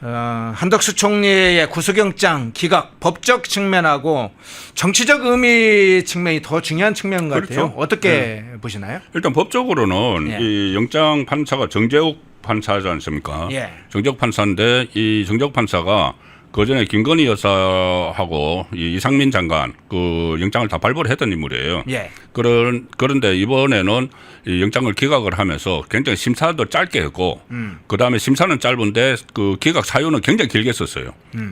한덕수 총리의 구속영장 기각 법적 측면하고 정치적 의미 측면이 더 중요한 측면 같아요. 그렇죠. 어떻게 보시나요? 일단 법적으로는 예. 이 영장 판사가 정재욱 판사지 않습니까? 예. 정재욱 판사인데 이 정재욱 판사가 그전에 김건희 여사하고 이 이상민 장관 그 영장을 다 발부를 했던 인물이에요. 예. 그런데 이번에는 이 영장을 기각을 하면서 굉장히 심사도 짧게 했고 그 다음에 심사는 짧은데 그 기각 사유는 굉장히 길게 썼어요.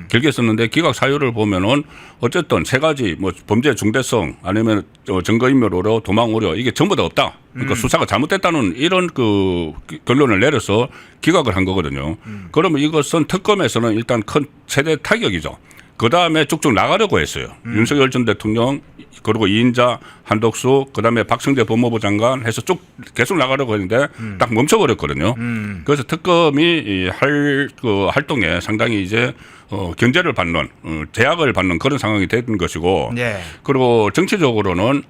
길게 썼는데 기각 사유를 보면은 어쨌든 세 가지 뭐 범죄 중대성 아니면 증거인멸 우려, 도망 우려 이게 전부 다 없다. 그러니까 수사가 잘못됐다는 이런 그 결론을 내려서 기각을 한 거거든요. 그러면 이것은 특검에서는 일단 큰 최대 타격이죠. 그 다음에 쭉쭉 나가려고 했어요. 윤석열 전 대통령 그리고 이인자, 한덕수, 그 다음에 박성재 법무부 장관 해서 쭉 계속 나가려고 했는데 딱 멈춰버렸거든요. 그래서 특검이 그 활동에 상당히 이제 견제를 받는 제약을 받는 그런 상황이 된 것이고 예. 그리고 정치적으로는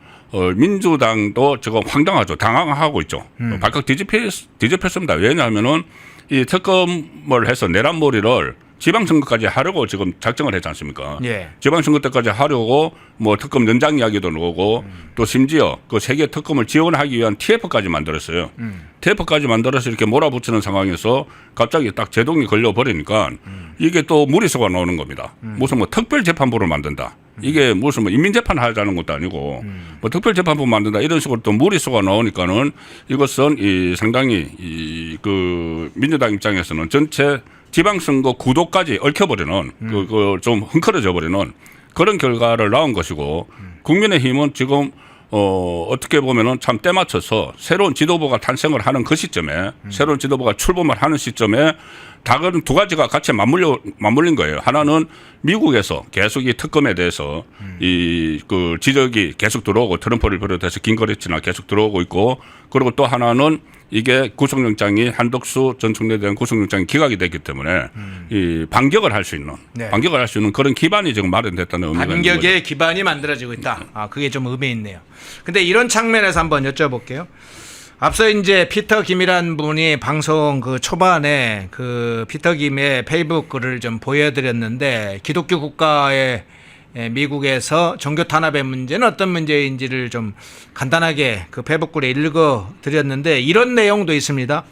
민주당도 지금 황당하죠. 당황하고 있죠. 발칵 뒤집혔습니다. 왜냐하면은 이 특검을 해서 내란몰이를 지방선거까지 하려고 지금 작정을 했지 않습니까? 예. 지방선거 때까지 하려고 뭐 특검 연장 이야기도 나오고 또 심지어 그 세계 특검을 지원하기 위한 TF까지 만들었어요. TF까지 만들어서 이렇게 몰아붙이는 상황에서 갑자기 딱 제동이 걸려버리니까 이게 또 무리수가 나오는 겁니다. 무슨 뭐 특별재판부를 만든다. 이게 무슨 뭐 인민재판 하자는 것도 아니고 뭐 특별재판부 만든다 이런 식으로 또 무리수가 나오니까는 이것은 이 상당히 이 그 민주당 입장에서는 전체 지방선거 구도까지 얽혀버리는 그 좀 흥커러져 버리는 그런 결과를 낳은 것이고 국민의힘은 지금 어떻게 보면은 참 때 맞춰서 새로운 지도부가 탄생을 하는 그 시점에 새로운 지도부가 출범을 하는 시점에 다른 두 가지가 같이 맞물린 거예요. 하나는 미국에서 계속 이 특검에 대해서 이 그 지적이 계속 들어오고 트럼프를 비롯해서 긴거래치나 계속 들어오고 있고 그리고 또 하나는 이게 구속영장이 한덕수 전 총리에 대한 구속영장이 기각이 됐기 때문에 이 반격을 할 수 있는 네. 반격을 할 수 있는 그런 기반이 지금 마련됐다는 의미가 있는 거죠. 반격의 기반이 만들어지고 있다. 그게 좀 의미 있네요. 근데 이런 측면에서 한번 여쭤볼게요. 앞서 이제 피터 김이란 분이 방송 그 초반에 그 피터 김의 페이북 글을 좀 보여드렸는데 기독교 국가의 미국에서 종교 탄압의 문제는 어떤 문제인지를 좀 간단하게 그 페이북 글에 읽어드렸는데 이런 내용도 있습니다.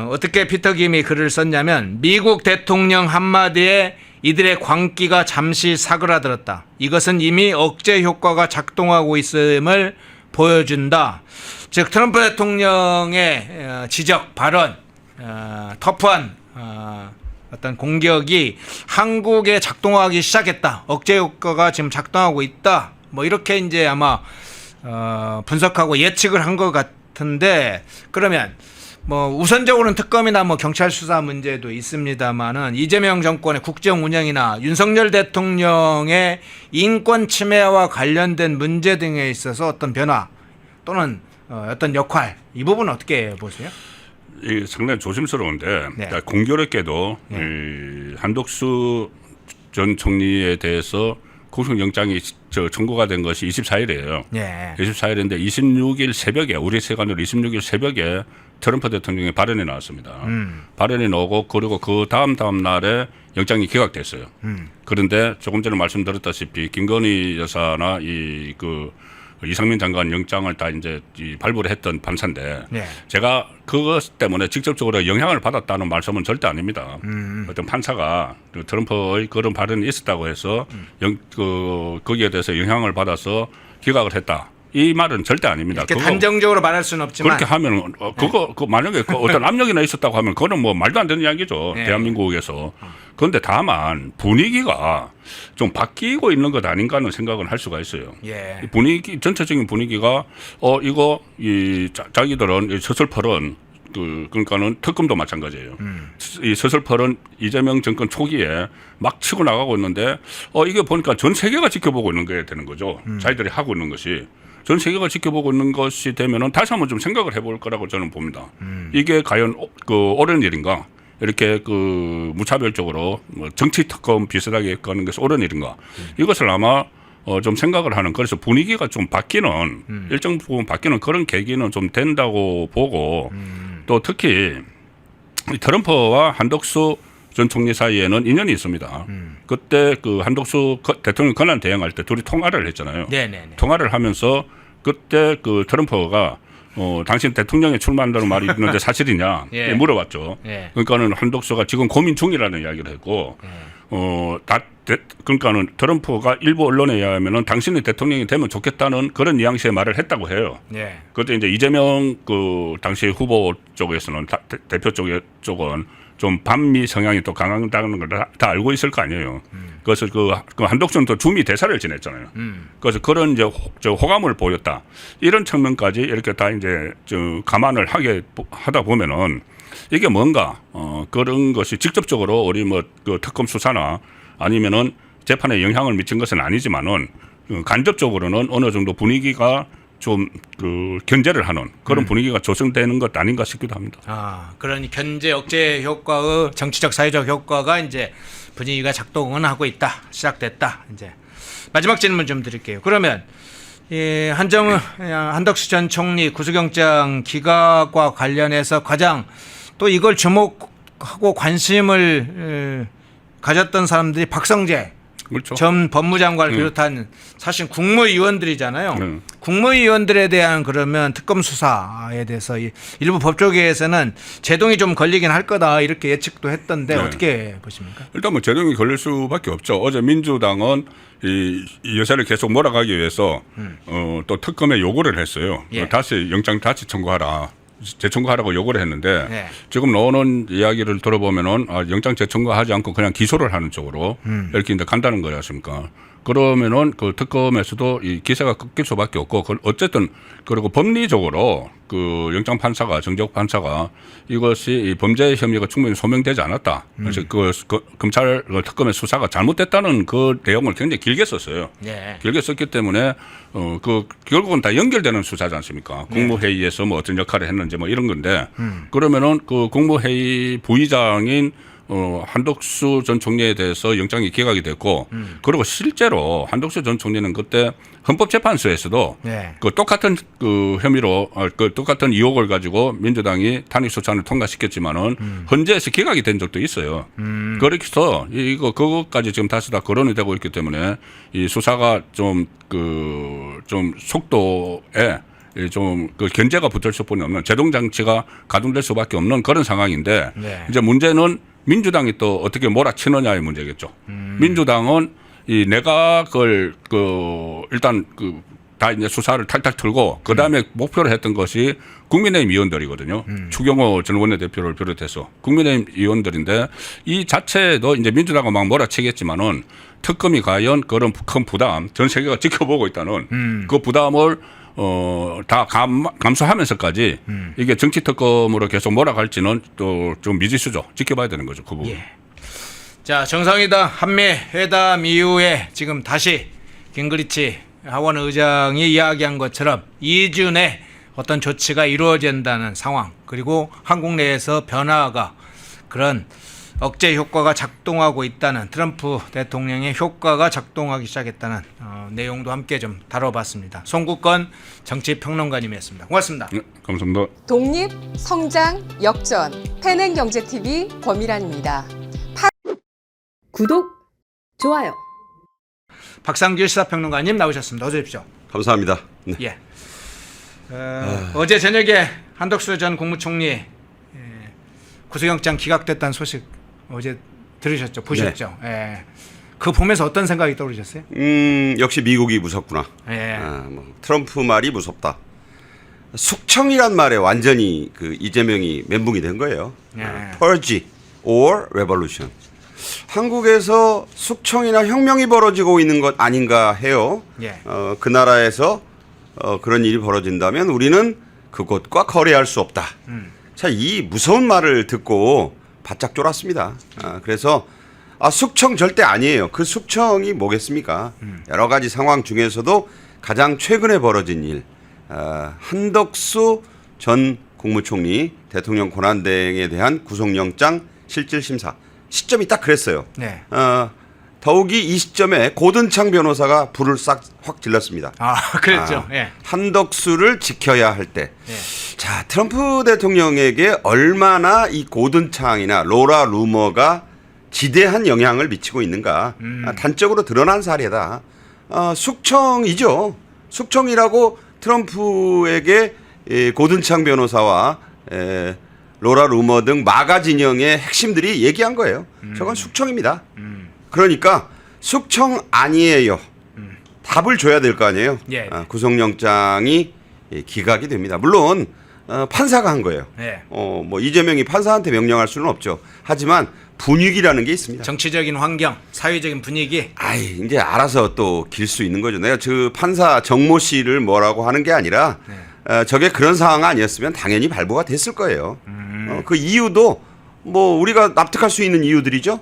어떻게 피터 김이 글을 썼냐면 미국 대통령 한마디에 이들의 광기가 잠시 사그라들었다. 이것은 이미 억제 효과가 작동하고 있음을 보여준다. 즉 트럼프 대통령의 지적 발언, 터프한 어떤 공격이 한국에 작동하기 시작했다. 억제 효과가 지금 작동하고 있다. 뭐 이렇게 이제 아마 분석하고 예측을 한 것 같은데, 그러면 뭐 우선적으로는 특검이나 뭐 경찰 수사 문제도 있습니다만은 이재명 정권의 국정 운영이나 윤석열 대통령의 인권 침해와 관련된 문제 등에 있어서 어떤 변화 또는 어떤 역할, 이 부분은 어떻게 보세요? 이 상당히 조심스러운데 네. 공교롭게도 이 한덕수 전 총리에 대해서 구속영장이 청구가 된 것이 24일이에요. 네. 24일인데 26일 새벽에, 우리 시간으로 26일 새벽에 트럼프 대통령의 발언이 나왔습니다. 발언이 나오고 그리고 그 다음 날에 영장이 기각됐어요. 그런데 조금 전에 말씀드렸다시피 김건희 여사나 이상민 장관 영장을 다 이제 발부를 했던 판사인데, 네. 제가 그것 때문에 직접적으로 영향을 받았다는 말씀은 절대 아닙니다. 어떤 판사가 트럼프의 그런 발언이 있었다고 해서 거기에 대해서 영향을 받아서 기각을 했다, 이 말은 절대 아닙니다. 이렇게 단정적으로 말할 수는 없지만 그렇게 하면 만약에 어떤 압력이나 있었다고 하면 그거는 뭐 말도 안 되는 이야기죠. 네. 대한민국에서. 그런데 다만 분위기가 좀 바뀌고 있는 것 아닌가 하는 생각은 할 수가 있어요. 예. 분위기, 전체적인 분위기가 이거 자기들은 이 서슬펄은 그러니까는 특검도 마찬가지예요. 이 서슬펄은 이재명 정권 초기에 막 치고 나가고 있는데 이게 보니까 전 세계가 지켜보고 있는 게 되는 거죠. 자기들이 하고 있는 것이. 전 세계가 지켜보고 있는 것이 되면은 다시 한번 좀 생각을 해볼 거라고 저는 봅니다. 이게 과연 옳은 일인가? 이렇게 무차별적으로 뭐 정치 특검 비슷하게 하는 것이 옳은 일인가? 이것을 아마 좀 생각을 하는, 그래서 분위기가 좀 바뀌는 일정 부분 바뀌는 그런 계기는 좀 된다고 보고, 또 특히 이 트럼프와 한덕수 전 총리 사이에는 인연이 있습니다. 그때 한덕수 대통령 권한 대행할 때 둘이 통화를 했잖아요. 네네네. 통화를 하면서 그때 당시는 당신 대통령에 출마한다는 말이 있는데 사실이냐 예. 물어봤죠. 예. 그러니까는 한덕수가 지금 고민 중이라는 이야기를 했고, 그러니까는 트럼프가 일부 언론에 의하면은 당신이 대통령이 되면 좋겠다는 그런 뉘앙스의 말을 했다고 해요. 예. 그때 이제 이재명 당시 후보 쪽에서는 대표 쪽은 좀 반미 성향이 또 강하다는 걸 다 알고 있을 거 아니에요. 그래서 한덕수는 또 주미 대사를 지냈잖아요. 그래서 그런 이제 호감을 보였다, 이런 측면까지 이렇게 다 이제 감안을 하다 보면은 이게 뭔가 그런 것이 직접적으로 우리 특검 수사나 아니면은 재판에 영향을 미친 것은 아니지만은 간접적으로는 어느 정도 분위기가 좀 견제를 하는 그런 분위기가 조성되는 것 아닌가 싶기도 합니다. 그런 견제 억제 효과의 정치적 사회적 효과가 이제 분위기가 작동은 하고 있다, 시작됐다. 이제 마지막 질문 좀 드릴게요. 그러면 한덕수 전 총리 구속영장 기각과 관련해서 가장 또 이걸 주목하고 관심을 가졌던 사람들이 박성재 그렇죠. 전 법무장관을 비롯한 사실 국무위원들이잖아요. 국무위원들에 대한 그러면 특검 수사에 대해서 일부 법조계에서는 제동이 좀 걸리긴 할 거다, 이렇게 예측도 했던데 어떻게 보십니까? 일단 제동이 걸릴 수밖에 없죠. 어제 민주당은 이 여사를 계속 몰아가기 위해서 또 특검에 요구를 했어요. 예. 다시 영장 다시 청구하라, 재청구하라고 요구를 했는데, 네. 지금 나오는 이야기를 들어보면은 영장 재청구하지 않고 그냥 기소를 하는 쪽으로 이렇게 이제 간다는 거지 않습니까? 그러면은 특검에서도 이 기세가 꺾일 수밖에 없고, 어쨌든 그리고 법리적으로 영장 판사가, 정적 판사가 이것이 이 범죄 혐의가 충분히 소명되지 않았다. 그래서 검찰 특검의 수사가 잘못됐다는 그 내용을 굉장히 길게 썼어요. 네. 길게 썼기 때문에 결국은 다 연결되는 수사지 않습니까? 국무회의에서 뭐 어떤 역할을 했는지 뭐 이런 건데, 그러면은 국무회의 부의장인 한덕수 전 총리에 대해서 영장이 기각이 됐고, 그리고 실제로 한덕수 전 총리는 그때 헌법재판소에서도 네. 똑같은 혐의로 똑같은 의혹을 가지고 민주당이 탄핵소추안을 통과시켰지만은 헌재에서 기각이 된 적도 있어요. 그래서 그것까지 지금 다시 다 거론이 되고 있기 때문에 이 수사가 좀 속도에 좀 그 견제가 붙을 수뿐이 없는 제동 장치가 가동될 수밖에 없는 그런 상황인데 네. 이제 문제는 민주당이 또 어떻게 몰아치느냐의 문제겠죠. 민주당은 이 내각을 일단 다 이제 수사를 탈탈 털고 그 다음에 목표를 했던 것이 국민의힘 의원들이거든요. 추경호 전 원내대표를 비롯해서 국민의힘 의원들인데 이 자체도 이제 민주당은 막 몰아치겠지만은 특검이 과연 그런 큰 부담 전 세계가 지켜보고 있다는 그 부담을 다 감수하면서까지 이게 정치 특검으로 계속 몰아갈지는 또 좀 미지수죠. 지켜봐야 되는 거죠. 그 부분. 예. 자, 정상회담 한미 회담 이후에 지금 다시 깅그리치 하원 의장이 이야기한 것처럼 2주 내 어떤 조치가 이루어진다는 상황, 그리고 한국 내에서 변화가 그런 억제 효과가 작동하고 있다는, 트럼프 대통령의 효과가 작동하기 시작했다는 내용도 함께 좀 다뤄봤습니다. 송국건 정치평론가님이었습니다. 고맙습니다. 네, 감사합니다. 독립, 성장, 역전. 패는경제TV 권미란입니다. 구독, 좋아요. 박상규 시사평론가님 나오셨습니다. 어서 오십시오. 감사합니다. 네. 예. 어제 저녁에 한덕수 전 국무총리 구속영장 기각됐다는 소식 어제 들으셨죠? 보셨죠? 예. 그거 보면서 어떤 생각이 떠오르셨어요? 역시 미국이 무섭구나. 예. 트럼프 말이 무섭다. 숙청이란 말에 완전히 그 이재명이 멘붕이 된 거예요. 예. Purge or Revolution. 한국에서 숙청이나 혁명이 벌어지고 있는 것 아닌가 해요. 예. 그 나라에서 그런 일이 벌어진다면 우리는 그것과 거래할 수 없다. 자, 이 무서운 말을 듣고 바짝 쫄았습니다. 그래서 숙청 절대 아니에요. 그 숙청이 뭐겠습니까? 여러 가지 상황 중에서도 가장 최근에 벌어진 일, 한덕수 전 국무총리 대통령 권한대행에 대한 구속영장 실질심사 시점이 딱 그랬어요. 네. 더욱이 이 시점에 고든창 변호사가 불을 싹 확 질렀습니다. 그랬죠. 예. 한덕수를 지켜야 할 때. 예. 자, 트럼프 대통령에게 얼마나 이 고든창이나 로라 루머가 지대한 영향을 미치고 있는가 단적으로 드러난 사례다. 숙청이죠. 숙청이라고 트럼프에게 고든창 변호사와 로라 루머 등 마가 진영의 핵심들이 얘기한 거예요. 저건 숙청입니다. 그러니까 숙청 아니에요. 답을 줘야 될 거 아니에요. 예. 구속영장이 기각이 됩니다. 물론 판사가 한 거예요. 예. 뭐 이재명이 판사한테 명령할 수는 없죠. 하지만 분위기라는 게 있습니다. 정치적인 환경, 사회적인 분위기. 이제 알아서 또 길 수 있는 거죠. 내가 그 판사 정모 씨를 뭐라고 하는 게 아니라 저게 그런 상황 아니었으면 당연히 발부가 됐을 거예요. 그 이유도 뭐 우리가 납득할 수 있는 이유들이죠.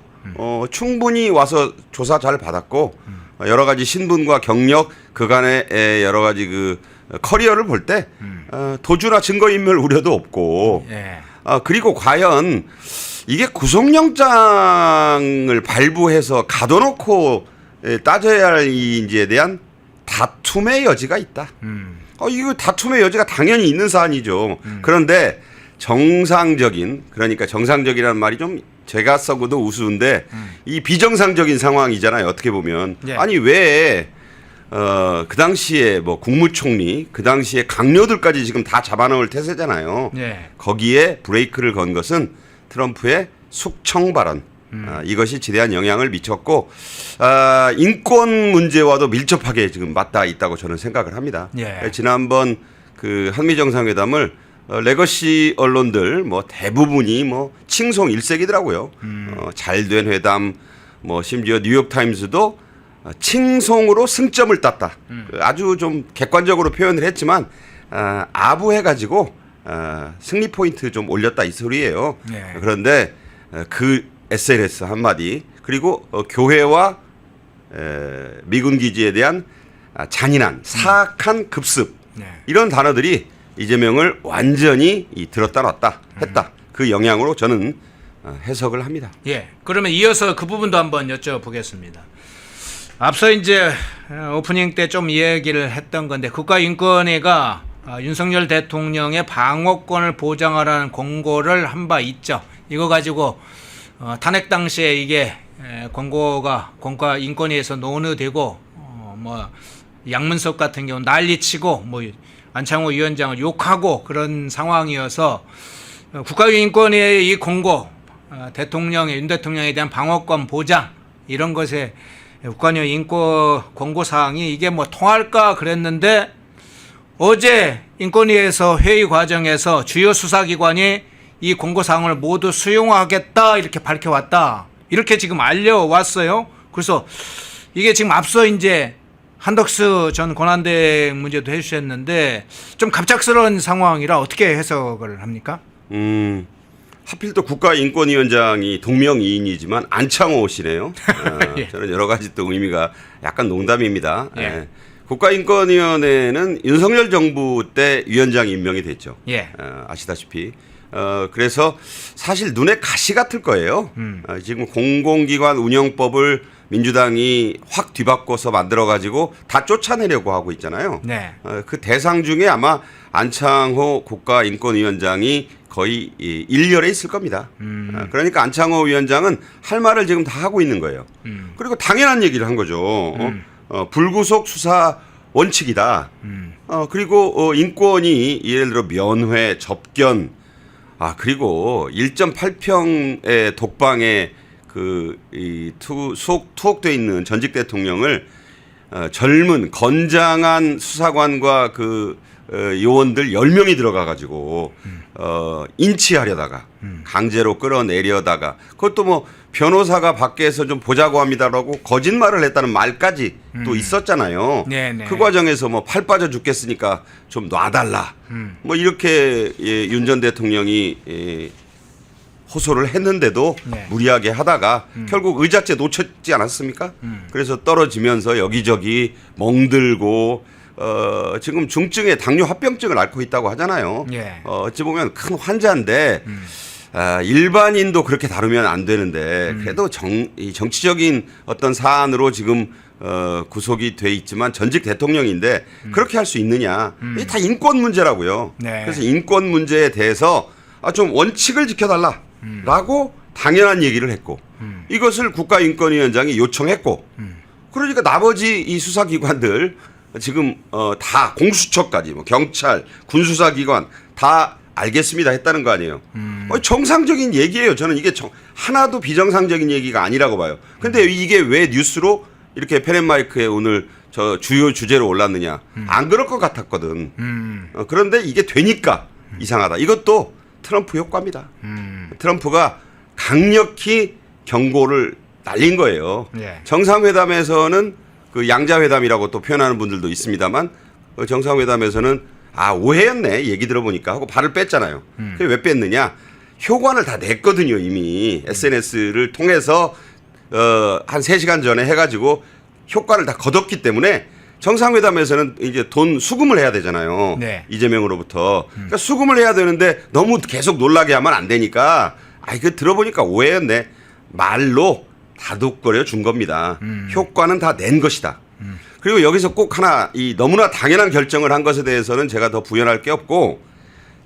충분히 와서 조사 잘 받았고 여러 가지 신분과 경력 그간의 여러 가지 그 커리어를 볼 때 도주나 증거인멸 우려도 없고 예. 그리고 과연 이게 구속영장을 발부해서 가둬놓고 따져야 할 인지에 대한 다툼의 여지가 있다. 이거 다툼의 여지가 당연히 있는 사안이죠. 그런데 정상적인, 그러니까 정상적이라는 말이 좀 제가 써고도 우스운데 이 비정상적인 상황이잖아요. 어떻게 보면. 예. 아니 왜 그 당시에 뭐 국무총리, 그 당시에 강요들까지 지금 다 잡아넣을 태세잖아요. 예. 거기에 브레이크를 건 것은 트럼프의 숙청 발언. 이것이 지대한 영향을 미쳤고 인권 문제와도 밀접하게 지금 맞닿아 있다고 저는 생각을 합니다. 예. 지난번 그 한미 정상회담을 레거시 언론들 뭐 대부분이 뭐 칭송 일색이더라고요. 잘된 회담, 뭐 심지어 뉴욕 타임스도 칭송으로 승점을 땄다. 아주 좀 객관적으로 표현을 했지만 아부해가지고 승리 포인트 좀 올렸다 이 소리예요. 네. 그런데 그 SLS 한마디 그리고 교회와 미군 기지에 대한 잔인한 사악한 급습 네. 이런 단어들이 이재명을 완전히 들었다 놨다 했다. 그 영향으로 저는 해석을 합니다. 예. 그러면 이어서 그 부분도 한번 여쭤보겠습니다. 앞서 이제 오프닝 때 좀 이야기를 했던 건데 국가인권위가 윤석열 대통령의 방어권을 보장하라는 권고를 한 바 있죠. 이거 가지고 탄핵 당시에 이게 권고가 국가인권위에서 논의되고 뭐 양문석 같은 경우 난리치고 뭐 안창호 위원장을 욕하고 그런 상황이어서 국가인권위의 이 공고, 윤 대통령에 대한 방어권 보장 이런 것에 국가인권 인권 공고 사항이 이게 뭐 통할까 그랬는데 어제 인권위에서 회의 과정에서 주요 수사기관이 이 공고 사항을 모두 수용하겠다 이렇게 밝혀왔다. 이렇게 지금 알려왔어요. 그래서 이게 지금 앞서 이제 한덕수 전 권한대행 문제도 해주셨는데 좀 갑작스러운 상황이라 어떻게 해석을 합니까? 하필 또 국가인권위원장이 동명이인이지만 안창호 씨네요. 예. 저는 여러 가지 또 의미가 약간 농담입니다. 예. 예. 국가인권위원회는 윤석열 정부 때 위원장 임명이 됐죠. 예. 아시다시피. 그래서 사실 눈에 가시 같을 거예요. 지금 공공기관 운영법을 민주당이 확 뒤바꿔서 만들어가지고 다 쫓아내려고 하고 있잖아요. 네. 그 대상 중에 아마 안창호 국가인권위원장이 거의 일렬에 있을 겁니다. 그러니까 안창호 위원장은 할 말을 지금 다 하고 있는 거예요. 그리고 당연한 얘기를 한 거죠. 불구속 수사 원칙이다. 그리고 인권이 예를 들어 면회, 접견, 그리고 1.8평의 독방에 투옥돼 있는 전직 대통령을 젊은 건장한 수사관과 요원들 10명이 들어가 가지고 인치하려다가 강제로 끌어내려다가 그것도 뭐 변호사가 밖에서 좀 보자고 합니다라고 거짓말을 했다는 말까지 또 있었잖아요. 네네. 그 과정에서 뭐 팔 빠져 죽겠으니까 좀 놔달라. 뭐 이렇게 윤 전 대통령이 호소를 했는데도 네. 무리하게 하다가 결국 의자째 놓쳤지 않았습니까? 그래서 떨어지면서 여기저기 멍들고 지금 중증의 당뇨 합병증을 앓고 있다고 하잖아요. 예. 어찌 보면 큰 환자인데 일반인도 그렇게 다루면 안 되는데 그래도 이 정치적인 어떤 사안으로 지금 구속이 돼 있지만 전직 대통령인데 그렇게 할 수 있느냐? 이게 다 인권 문제라고요. 네. 그래서 인권 문제에 대해서 좀 원칙을 지켜달라라고 당연한 얘기를 했고 이것을 국가인권위원장이 요청했고 그러니까 나머지 이 수사기관들 지금 다 공수처까지 뭐 경찰, 군수사기관 다 알겠습니다 했다는 거 아니에요. 정상적인 얘기예요. 저는 이게 하나도 비정상적인 얘기가 아니라고 봐요. 근데 이게 왜 뉴스로 이렇게 펜앤마이크에 오늘 저 주요 주제로 올랐느냐. 안 그럴 것 같았거든. 그런데 이게 되니까 이상하다. 이것도 트럼프 효과입니다. 트럼프가 강력히 경고를 날린 거예요. 예. 정상회담에서는 그 양자회담이라고 또 표현하는 분들도 있습니다만 정상회담에서는 오해였네 얘기 들어보니까 하고 발을 뺐잖아요. 그게 왜 뺐느냐? 효관을 다 냈거든요 이미 SNS를 통해서 한 3시간 전에 해가지고 효과를 다 거뒀기 때문에 정상회담에서는 이제 돈 수금을 해야 되잖아요. 네. 이재명으로부터. 그러니까 수금을 해야 되는데 너무 계속 놀라게 하면 안 되니까 이거 들어보니까 오해였네. 말로 다독거려 준 겁니다. 효과는 다 낸 것이다. 그리고 여기서 꼭 하나 이 너무나 당연한 결정을 한 것에 대해서는 제가 더 부연할 게 없고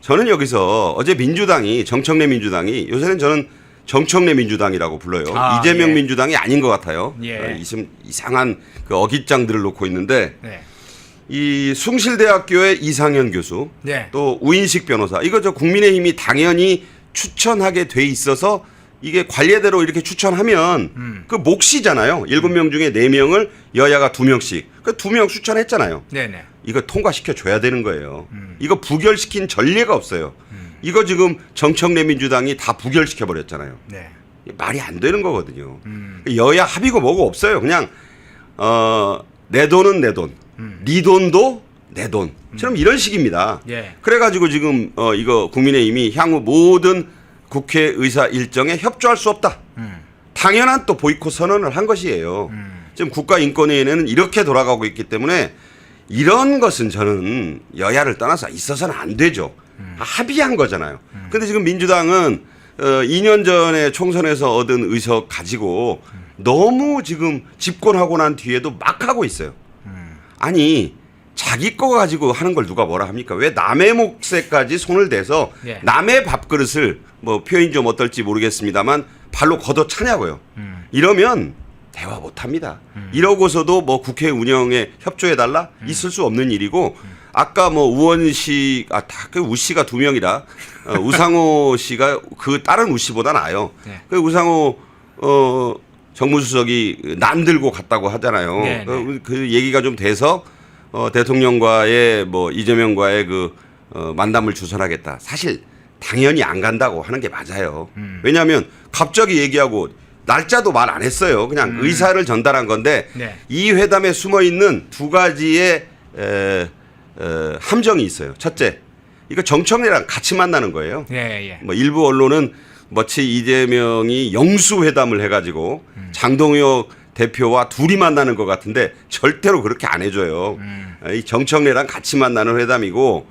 저는 여기서 어제 민주당이 정청래 민주당이 요새는 저는 정청래 민주당이라고 불러요. 이재명 예. 민주당이 아닌 것 같아요. 예. 이상한 그 어깃장들을 놓고 있는데 네. 이 숭실대학교의 이상현 교수 네. 또 우인식 변호사 이거 저 국민의힘이 당연히 추천하게 돼 있어서 이게 관례대로 이렇게 추천하면 그 몫이잖아요. 7명 중에 4명을 여야가 2명씩. 그 2명 추천했잖아요. 네네. 이거 통과시켜 줘야 되는 거예요. 이거 부결시킨 전례가 없어요. 이거 지금 정청래 민주당이 다 부결시켜 버렸잖아요. 네. 말이 안 되는 거거든요. 여야 합의고 뭐고 없어요. 그냥 내 돈은 내 돈, 네 돈도 내 돈처럼 이런 식입니다. 예. 그래가지고 지금 이거 국민의힘이 향후 모든 국회의사 일정에 협조할 수 없다. 당연한 또 보이콧 선언을 한 것이에요. 지금 국가인권위원회는 이렇게 돌아가고 있기 때문에 이런 것은 저는 여야를 떠나서 있어서는 안 되죠. 합의한 거잖아요. 근데 지금 민주당은 2년 전에 총선에서 얻은 의석 가지고 너무 지금 집권하고 난 뒤에도 막 하고 있어요. 아니 자기 거 가지고 하는 걸 누가 뭐라 합니까? 왜 남의 몫에까지 손을 대서 예. 남의 밥그릇을 뭐 표현 좀 어떨지 모르겠습니다만 발로 걷어차냐고요. 이러면 대화 못 합니다. 이러고서도 뭐 국회 운영에 협조해 달라 있을 수 없는 일이고 아까 뭐 우원 씨, 그 우 씨가 두 명이라 우상호 씨가 그 다른 우 씨보다 나아요. 네. 그 우상호 정무수석이 난 들고 갔다고 하잖아요. 네, 네. 그 얘기가 좀 돼서 대통령과의 뭐 이재명과의 그 만남을 주선하겠다. 사실 당연히 안 간다고 하는 게 맞아요. 왜냐하면 갑자기 얘기하고 날짜도 말 안 했어요. 그냥 의사를 전달한 건데 네. 이 회담에 숨어 있는 두 가지의 함정이 있어요. 첫째, 이거 정청래랑 같이 만나는 거예요. 예, 예. 뭐 일부 언론은 마치 이재명이 영수회담을 해가지고 장동혁 대표와 둘이 만나는 것 같은데 절대로 그렇게 안 해줘요. 이 정청래랑 같이 만나는 회담이고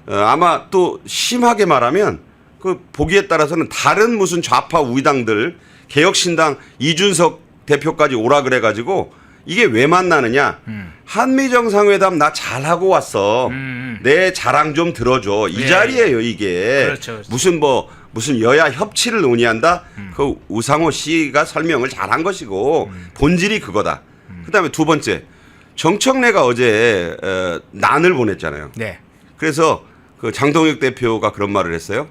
아마 또 심하게 말하면 그 보기에 따라서는 다른 무슨 좌파 우위당들 개혁신당 이준석 대표까지 오라 그래가지고 이게 왜 만나느냐? 한미 정상회담 나 잘하고 왔어. 내 자랑 좀 들어줘. 이 예, 자리예요 이게. 그렇죠. 무슨 여야 협치를 논의한다. 그 우상호 씨가 설명을 잘한 것이고 본질이 그거다. 그다음에 두 번째 정청래가 어제 난을 보냈잖아요. 네. 그래서 그 장동혁 대표가 그런 말을 했어요.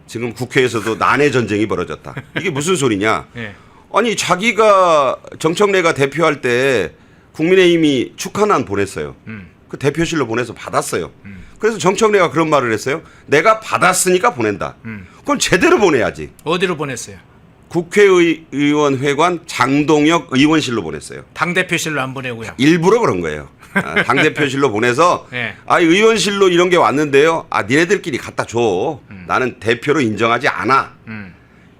지금 국회에서도 난의 전쟁이 벌어졌다. 이게 무슨 소리냐? 예. 아니 자기가 정청래가 대표할 때 국민의힘이 축하난 보냈어요. 그 대표실로 보내서 받았어요. 그래서 정청래가 그런 말을 했어요. 내가 받았으니까 보낸다. 그럼 제대로 보내야지. 어디로 보냈어요? 국회의원회관 장동혁 의원실로 보냈어요. 당대표실로 안 보내고요. 일부러 그런 거예요. 당대표실로 보내서 네. 의원실로 이런 게 왔는데요. 니네들끼리 갖다 줘. 나는 대표로 인정하지 않아.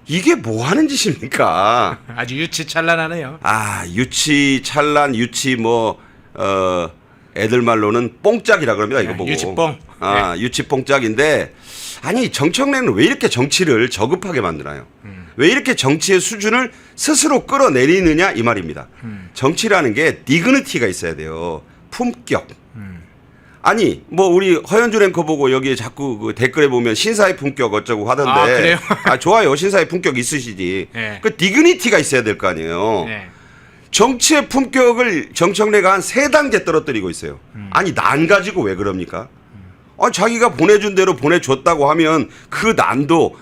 이게 뭐 하는 짓입니까? 아주 유치찬란하네요. 유치 찬란 유치 애들 말로는 뽕짝이라 그럽니다. 이거 보고. 유치뽕. 유치뽕짝인데 아니 정청래는 왜 이렇게 정치를 저급하게 만드나요? 왜 이렇게 정치의 수준을 스스로 끌어내리느냐 이 말입니다. 정치라는 게 디그니티가 있어야 돼요. 품격. 아니 뭐 우리 허현주 앵커 보고 여기에 자꾸 그 댓글에 보면 신사의 품격 어쩌고 하던데. 그래요? 좋아요. 신사의 품격 있으시지. 네. 그 디그니티가 있어야 될 거 아니에요. 네. 정치의 품격을 정청래가 한 3단계 떨어뜨리고 있어요. 아니 난 가지고 왜 그럽니까? 자기가 보내준 대로 보내줬다고 하면 그 난도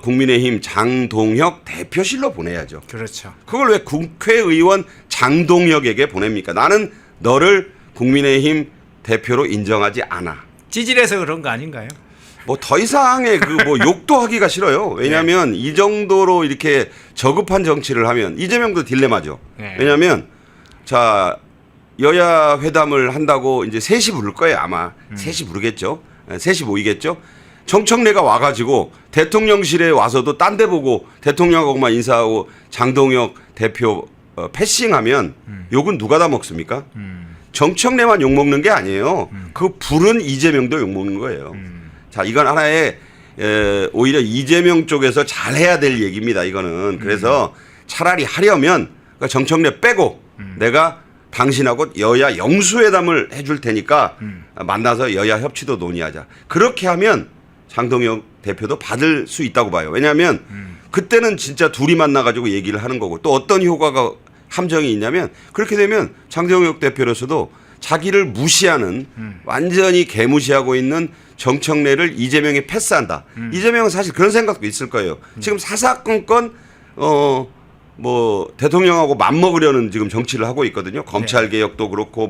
국민의힘 장동혁 대표실로 보내야죠. 그렇죠. 그걸 왜 국회의원 장동혁에게 보냅니까? 나는 너를 국민의힘 대표로 인정하지 않아. 찌질해서 그런 거 아닌가요? 뭐 더 이상의 욕도 하기가 싫어요. 왜냐하면 이 정도로 이렇게 저급한 정치를 하면 이재명도 딜레마죠. 네. 왜냐하면 자 여야 회담을 한다고 이제 셋이 부를 거예요 아마. 셋이 부르겠죠. 셋이 모이겠죠. 정청래가 와가지고 대통령실에 와서도 딴 데 보고 대통령하고만 인사하고 장동혁 대표 패싱하면 욕은 누가 다 먹습니까? 정청래만 욕먹는 게 아니에요. 그 부른 이재명도 욕먹는 거예요. 자, 이건 하나의 오히려 이재명 쪽에서 잘해야 될 얘기입니다. 이거는. 그래서 차라리 하려면 정청래 빼고 내가 당신하고 여야 영수회담을 해줄 테니까 만나서 여야 협치도 논의하자. 그렇게 하면 장동혁 대표도 받을 수 있다고 봐요. 왜냐하면 그때는 진짜 둘이 만나가지고 얘기를 하는 거고 또 어떤 효과가 함정이 있냐면 그렇게 되면 장동혁 대표로서도 자기를 무시하는 완전히 개무시하고 있는 정청래를 이재명이 패스한다. 이재명은 사실 그런 생각도 있을 거예요. 지금 사사건건 대통령하고 맞먹으려는 지금 정치를 하고 있거든요. 검찰 개혁도 그렇고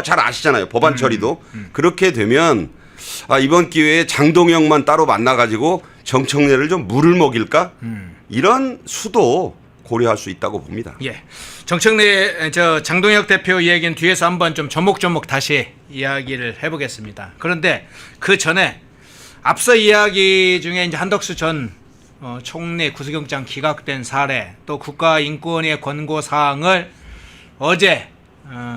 잘 아시잖아요. 법안 처리도 그렇게 되면 이번 기회에 장동혁만 따로 만나가지고 정청래를 좀 물을 먹일까? 이런 수도 고려할 수 있다고 봅니다. 예. 장동혁 대표 이야기는 뒤에서 한번 좀 조목조목 다시 이야기를 해보겠습니다. 그런데 그 전에 앞서 이야기 중에 이제 한덕수 전 총리 구속영장 기각된 사례 또 국가인권위의 권고 사항을 어제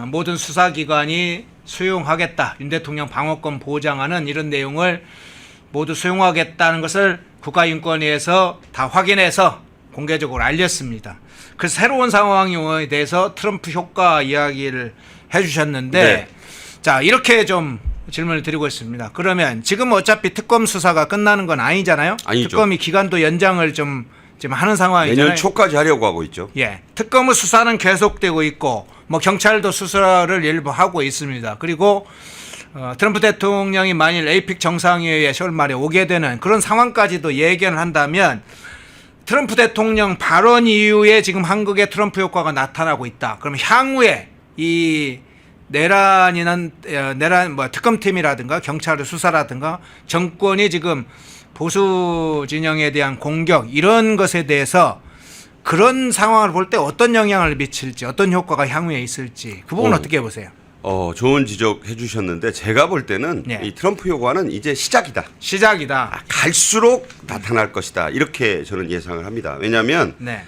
모든 수사기관이 수용하겠다. 윤 대통령 방어권 보장하는 이런 내용을 모두 수용하겠다는 것을 국가인권위에서 다 확인해서 공개적으로 알렸습니다. 그 새로운 상황에 대해서 트럼프 효과 이야기를 해주셨는데 네. 자 이렇게 좀 질문을 드리고 있습니다. 그러면 지금 어차피 특검 수사가 끝나는 건 아니잖아요. 아니죠. 특검이 기간도 연장을 좀 지금 하는 상황이잖아요. 내년 초까지 하려고 하고 있죠. 예, 특검의 수사는 계속되고 있고 뭐 경찰도 수사를 일부 하고 있습니다. 그리고 트럼프 대통령이 만일 에이픽 정상회의에 10월 말에 오게 되는 그런 상황까지도 예견을 한다면 트럼프 대통령 발언 이후에 지금 한국에 트럼프 효과가 나타나고 있다. 그러면 향후에 이 내란 뭐 특검팀이라든가 경찰의 수사라든가 정권이 지금 보수 진영에 대한 공격 이런 것에 대해서 그런 상황을 볼 때 어떤 영향을 미칠지 어떤 효과가 향후에 있을지 그 부분 어떻게 보세요? 좋은 지적해 주셨는데 제가 볼 때는 네. 이 트럼프 효과는 이제 시작이다. 시작이다. 갈수록 나타날 것이다. 이렇게 저는 예상을 합니다. 왜냐하면 네.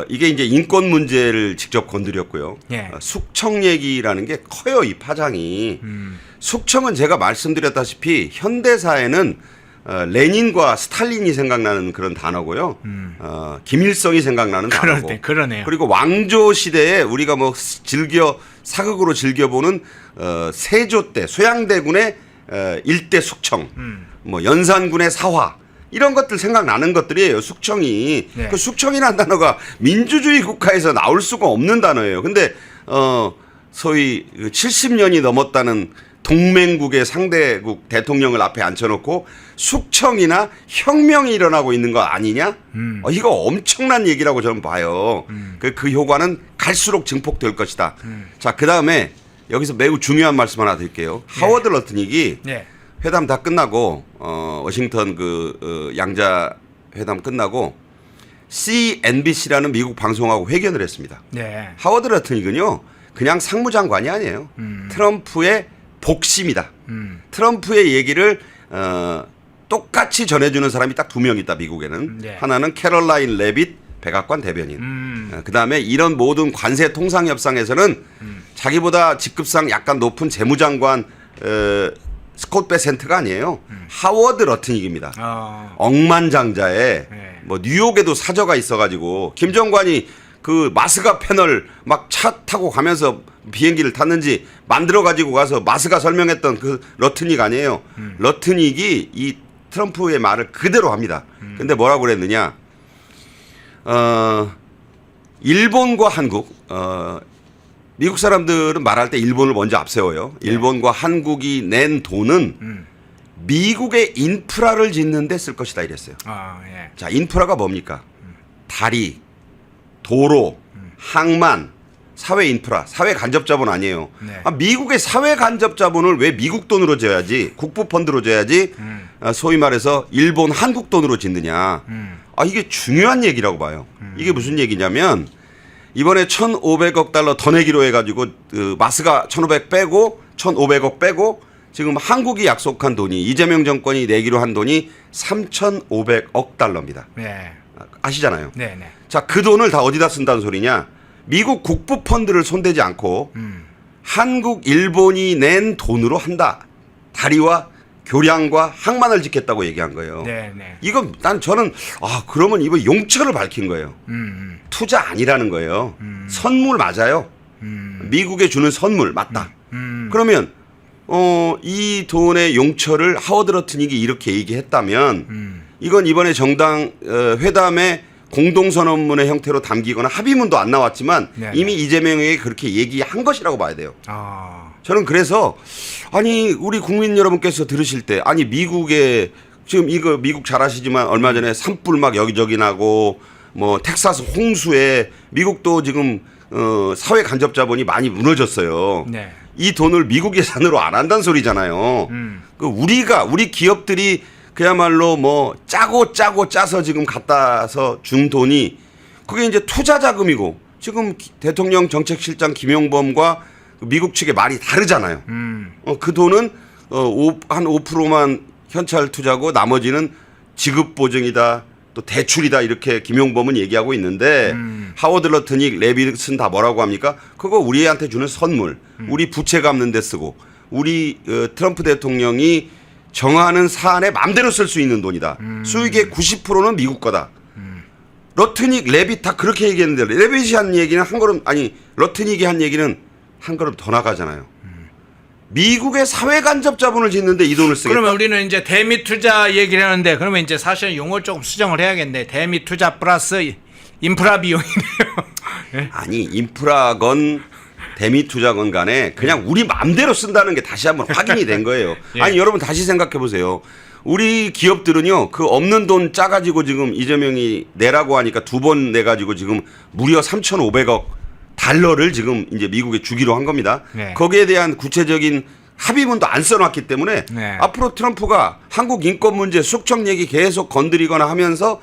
이게 이제 인권 문제를 직접 건드렸고요. 예. 숙청 얘기라는 게 커요. 이 파장이. 숙청은 제가 말씀드렸다시피 현대사에는 레닌과 스탈린이 생각나는 그런 단어고요. 김일성이 생각나는 단어고. 그러네요. 그리고 왕조 시대에 우리가 뭐 사극으로 즐겨보는 세조 때 소양대군의 일대 숙청, 뭐 연산군의 사화 이런 것들 생각나는 것들이에요. 숙청이. 네. 그 숙청이라는 단어가 민주주의 국가에서 나올 수가 없는 단어예요. 근데 소위 70년이 넘었다는 동맹국의 상대국 대통령을 앞에 앉혀놓고 숙청이나 혁명이 일어나고 있는 거 아니냐? 이거 엄청난 얘기라고 저는 봐요. 그 효과는 갈수록 증폭될 것이다. 자, 그 다음에 여기서 매우 중요한 말씀 하나 드릴게요. 하워드 러트닉이 네. 회담 다 끝나고 워싱턴 양자 회담 끝나고 CNBC라는 미국 방송하고 회견을 했습니다. 네. 하워드 러트닉은요 그냥 상무장관이 아니에요. 트럼프의 복심이다. 트럼프의 얘기를 똑같이 전해주는 사람이 딱 2명 있다. 미국에는. 네. 하나는 캐롤라인 레빗 백악관 대변인. 그다음에 이런 모든 관세 통상 협상에서는 자기보다 직급상 약간 높은 재무장관 스콧 베센트가 아니에요. 하워드 러트닉입니다. 억만장자에 네. 뭐 뉴욕에도 사저가 있어가지고 김정관이 그 마스가 패널 막 차 타고 가면서 비행기를 탔는지 만들어 가지고 가서 마스가 설명했던 그 러트닉 아니에요. 러트닉이 이 트럼프의 말을 그대로 합니다. 근데 뭐라고 그랬느냐? 일본과 한국 미국 사람들은 말할 때 일본을 먼저 앞세워요. 일본과 한국이 낸 돈은 미국의 인프라를 짓는 데 쓸 것이다 이랬어요. 예. 자, 인프라가 뭡니까? 다리, 도로, 항만, 사회 인프라, 사회 간접 자본 아니에요. 네. 미국의 사회 간접 자본을 왜 미국 돈으로 줘야지, 국부 펀드로 줘야지, 소위 말해서 일본 한국 돈으로 짓느냐. 이게 중요한 얘기라고 봐요. 이게 무슨 얘기냐면 이번에 1,500억 달러 더 내기로 해가지고 그 마스가 1,500 빼고 1,500억 빼고 지금 한국이 약속한 돈이 이재명 정권이 내기로 한 돈이 3,500억 달러입니다. 네. 아시잖아요. 네. 네. 자, 그 돈을 다 어디다 쓴다는 소리냐? 미국 국부 펀드를 손대지 않고 한국, 일본이 낸 돈으로 한다. 다리와 교량과 항만을 짓겠다고 얘기한 거예요. 네. 네. 이건 저는 그러면 이거 용처를 밝힌 거예요. 투자 아니라는 거예요. 선물 맞아요. 미국에 주는 선물 맞다. 그러면 이 돈의 용처를 하워드 러트닉이 이렇게 얘기했다면 이건 이번에 정당 회담의 공동선언문의 형태로 담기거나 합의문도 안 나왔지만 네, 이미 이재명에게 그렇게 얘기한 것이라고 봐야 돼요. 저는 그래서 우리 국민 여러분께서 들으실 때 미국에 지금 이거 미국 잘 아시지만 얼마 전에 산불 막 여기저기 나고 뭐 텍사스 홍수에 미국도 지금 사회 간접 자본이 많이 무너졌어요. 네. 이 돈을 미국 예산으로 안 한다는 소리잖아요. 우리 기업들이 그야말로 뭐 짜고 짜서 지금 갖다서 준 돈이 그게 이제 투자 자금이고 지금 대통령 정책실장 김용범과 미국 측의 말이 다르잖아요. 그 돈은 한 5%만 현찰 투자고 나머지는 지급 보증이다 또 대출이다 이렇게 김용범은 얘기하고 있는데 하워드 러트닉 레빗은 다 뭐라고 합니까? 그거 우리한테 주는 선물, 우리 부채 갚는 데 쓰고 우리 트럼프 대통령이 정하는 사안에 마음대로 쓸 수 있는 돈이다. 수익의 90%는 미국 거다. 러트닉, 레빗 다 그렇게 얘기했는데 레빗이 한 얘기는 러트닉이 한 얘기는 한 걸음 더 나가잖아요. 미국의 사회 간접 자본을 짓는데 이 돈을 쓰겠다. 그러면 우리는 이제 대미 투자 얘기를 하는데 그러면 이제 사실 용어를 조금 수정을 해야겠네. 대미 투자 플러스 인프라 비용이네요. 아니 인프라건 대미 투자건 간에 그냥 우리 마음대로 쓴다는 게 다시 한번 확인이 된 거예요. 예. 아니 여러분 다시 생각해 보세요. 우리 기업들은요 그 없는 돈 짜가지고 지금 이재명이 내라고 하니까 2번 내가지고 지금 무려 3,500억 달러를 지금 이제 미국에 주기로 한 겁니다. 네. 거기에 대한 구체적인 합의문도 안 써놨기 때문에 네. 앞으로 트럼프가 한국 인권 문제 숙청 얘기 계속 건드리거나 하면서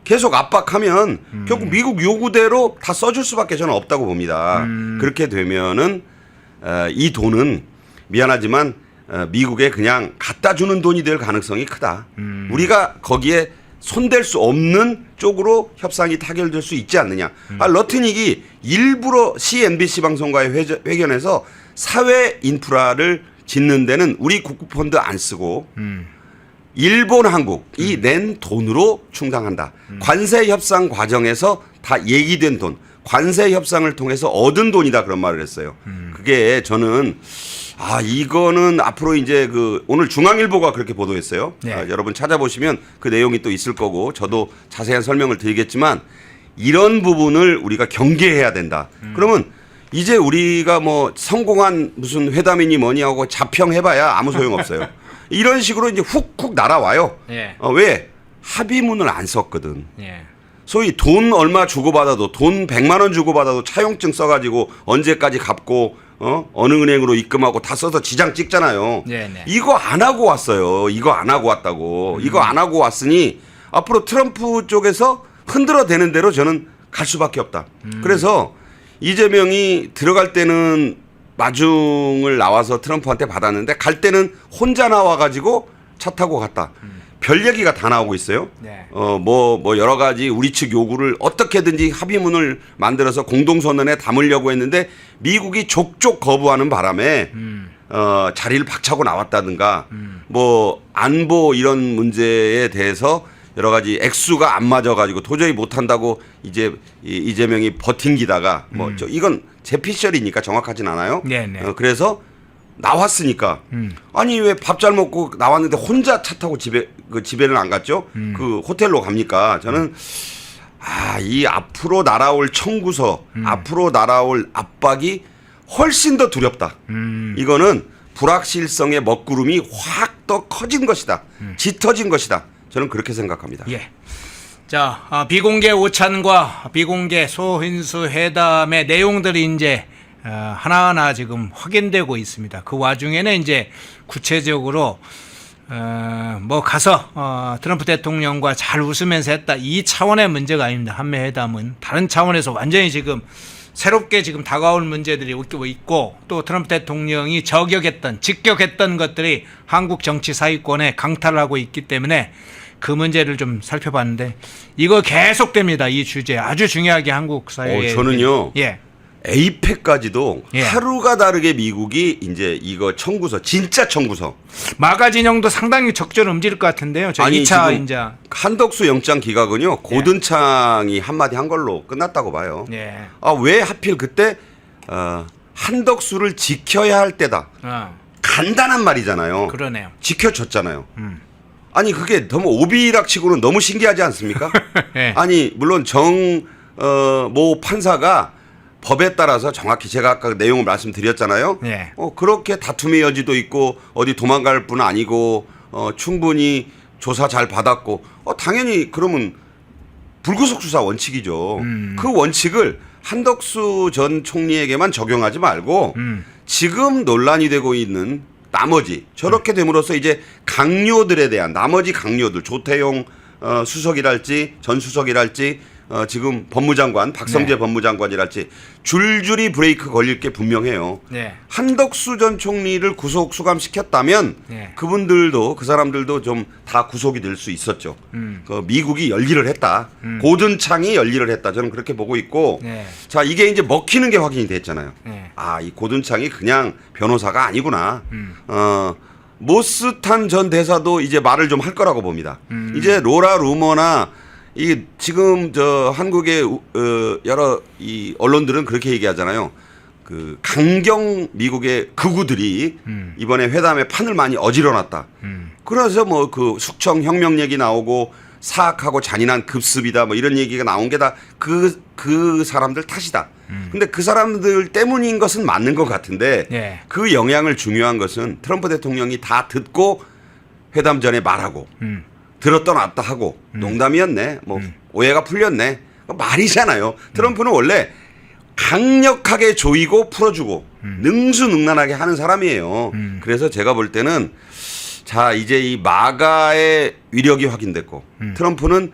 계속 압박하면 결국 미국 요구대로 다 써줄 수밖에 저는 없다고 봅니다. 그렇게 되면은 이 돈은 미안하지만 미국에 그냥 갖다 주는 돈이 될 가능성이 크다. 우리가 거기에 손댈 수 없는 쪽으로 협상이 타결될 수 있지 않느냐. 러트닉이 일부러 CNBC 방송과의 회견에서 사회 인프라를 짓는 데는 우리 국부펀드 안 쓰고 일본, 한국이 낸 돈으로 충당한다. 관세 협상 과정에서 다 얘기된 돈, 관세 협상을 통해서 얻은 돈이다 그런 말을 했어요. 그게 저는 이거는 앞으로 이제 그 오늘 중앙일보가 그렇게 보도했어요. 네. 여러분 찾아보시면 그 내용이 또 있을 거고 저도 자세한 설명을 드리겠지만 이런 부분을 우리가 경계해야 된다. 그러면 이제 우리가 뭐 성공한 무슨 회담이니 뭐니 하고 자평해봐야 아무 소용없어요. 이런 식으로 이제 훅훅 날아와요. 예. 왜? 합의문을 안 썼거든. 예. 소위 돈 얼마 주고받아도 돈 100만 원 주고받아도 차용증 써가지고 언제까지 갚고 어느 은행으로 입금하고 다 써서 지장 찍잖아요. 네네. 이거 안 하고 왔어요. 이거 안 하고 왔다고. 이거 안 하고 왔으니 앞으로 트럼프 쪽에서 흔들어 대는 대로 저는 갈 수밖에 없다. 그래서 이재명이 들어갈 때는 마중을 나와서 트럼프한테 받았는데 갈 때는 혼자 나와가지고 차 타고 갔다. 별 얘기가 다 나오고 있어요. 네. 뭐 여러 가지 우리 측 요구를 어떻게든지 합의문을 만들어서 공동선언에 담으려고 했는데 미국이 족족 거부하는 바람에 자리를 박차고 나왔다든가 뭐 안보 이런 문제에 대해서 여러 가지 액수가 안 맞아가지고 도저히 못한다고 이제 이재명이 버팅기다가 뭐 이건 제 피셜이니까 정확하진 않아요. 네네. 그래서 나왔으니까 아니 왜 밥 잘 먹고 나왔는데 혼자 차 타고 집에는 안 갔죠? 그 호텔로 갑니까? 저는 이 앞으로 날아올 청구서, 앞으로 날아올 압박이 훨씬 더 두렵다. 이거는 불확실성의 먹구름이 확 더 커진 것이다. 짙어진 것이다. 저는 그렇게 생각합니다. 예. 자, 비공개 오찬과 비공개 소인수 회담의 내용들이 이제 하나하나 지금 확인되고 있습니다. 그 와중에는 이제 구체적으로 뭐 가서 트럼프 대통령과 잘 웃으면서 했다 이 차원의 문제가 아닙니다. 한미 회담은 다른 차원에서 완전히 지금 새롭게 지금 다가올 문제들이 있고 또 트럼프 대통령이 직격했던 것들이 한국 정치 사회권에 강탈을 하고 있기 때문에 그 문제를 좀 살펴봤는데 이거 계속됩니다. 이 주제 아주 중요하게 한국 사회에 저는요. 예. 에이펙까지도 예. 하루가 다르게 미국이 이제 이거 청구서 진짜 청구서 마가 진영도 상당히 적절히 움직일 것 같은데요. 저 2차 지금 이제 한덕수 영장 기각은요 고든창이 한마디 한 걸로 끝났다고 봐요. 예. 왜 하필 그때 한덕수를 지켜야 할 때다. 간단한 말이잖아요. 그러네요. 지켜줬잖아요. 아니 그게 너무 오비락치고는 너무 신기하지 않습니까? 예. 아니 물론 모 판사가 법에 따라서 정확히 제가 아까 내용을 말씀드렸잖아요. 예. 그렇게 다툼의 여지도 있고 어디 도망갈 뿐 아니고 충분히 조사 잘 받았고 당연히 그러면 불구속 수사 원칙이죠. 그 원칙을 한덕수 전 총리에게만 적용하지 말고 지금 논란이 되고 있는 나머지 저렇게 됨으로써 이제 강요들에 대한 나머지 강요들 조태용 수석이랄지 전 수석이랄지 지금 법무장관 박성재 네. 법무장관이랄지 줄줄이 브레이크 걸릴 게 분명해요. 네. 한덕수 전 총리를 구속 수감시켰다면 네. 그분들도 그 사람들도 좀 다 구속이 될 수 있었죠. 그 미국이 열일을 했다. 고든창이 열일을 했다. 저는 그렇게 보고 있고 네. 자 이게 이제 먹히는 게 확인이 됐잖아요. 네. 이 고든창이 그냥 변호사가 아니구나. 모스탄 전 대사도 이제 말을 좀 할 거라고 봅니다. 이제 로라 루머나 이 지금 저 한국의 여러 이 언론들은 그렇게 얘기하잖아요. 그 강경 미국의 극우들이 이번에 회담에 판을 많이 어지러놨다. 그래서 뭐 그 숙청 혁명 얘기 나오고 사악하고 잔인한 급습이다 뭐 이런 얘기가 나온 게 다 그 사람들 탓이다. 근데 그 사람들 때문인 것은 맞는 것 같은데 예. 그 영향을 중요한 것은 트럼프 대통령이 다 듣고 회담 전에 말하고 들었다 놨다 하고 농담이었네 뭐 오해가 풀렸네 말이잖아요. 트럼프는 원래 강력하게 조이고 풀어주고 능수능란하게 하는 사람이에요. 그래서 제가 볼 때는 자 이제 이 마가의 위력이 확인됐고 트럼프는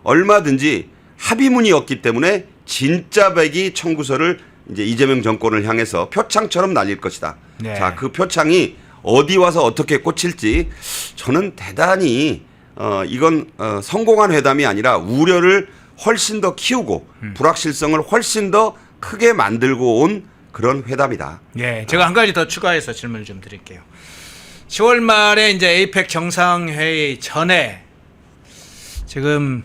얼마든지 합의문이었기 때문에 진짜 배기 청구서를 이제 이재명 정권을 향해서 표창처럼 날릴 것이다. 네. 자, 그 표창이 어디 와서 어떻게 꽂힐지 저는 대단히 이건 성공한 회담이 아니라 우려를 훨씬 더 키우고 불확실성을 훨씬 더 크게 만들고 온 그런 회담이다. 예, 제가 한 가지 더 추가해서 질문을 좀 드릴게요. 10월 말에 이제 에이펙 정상회의 전에 지금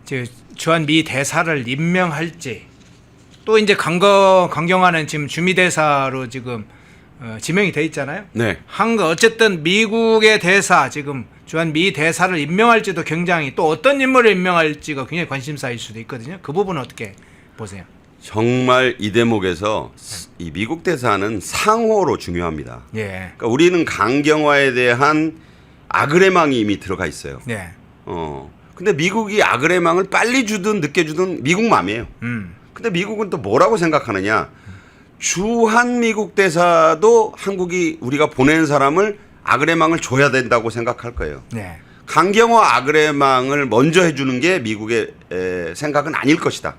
이제 주한 미 대사를 임명할지 또 이제 강경화는 지금 주미 대사로 지금 지명이 돼 있잖아요. 네. 어쨌든 미국의 대사 지금 주한 미 대사를 임명할지도 굉장히 또 어떤 인물을 임명할지가 굉장히 관심사일 수도 있거든요. 그 부분은 어떻게 보세요? 정말 이 대목에서 이 미국 대사는 상호로 중요합니다. 예. 그러니까 우리는 강경화에 대한 아그레망이 이미 들어가 있어요. 네. 근데 미국이 아그레망을 빨리 주든 늦게 주든 미국 맘이에요. 근데 미국은 또 뭐라고 생각하느냐? 주한 미국 대사도 한국이 우리가 보낸 사람을 아그레망을 줘야 된다고 생각할 거예요. 네. 강경화 아그레망을 먼저 해주는 게 미국의 생각은 아닐 것이다.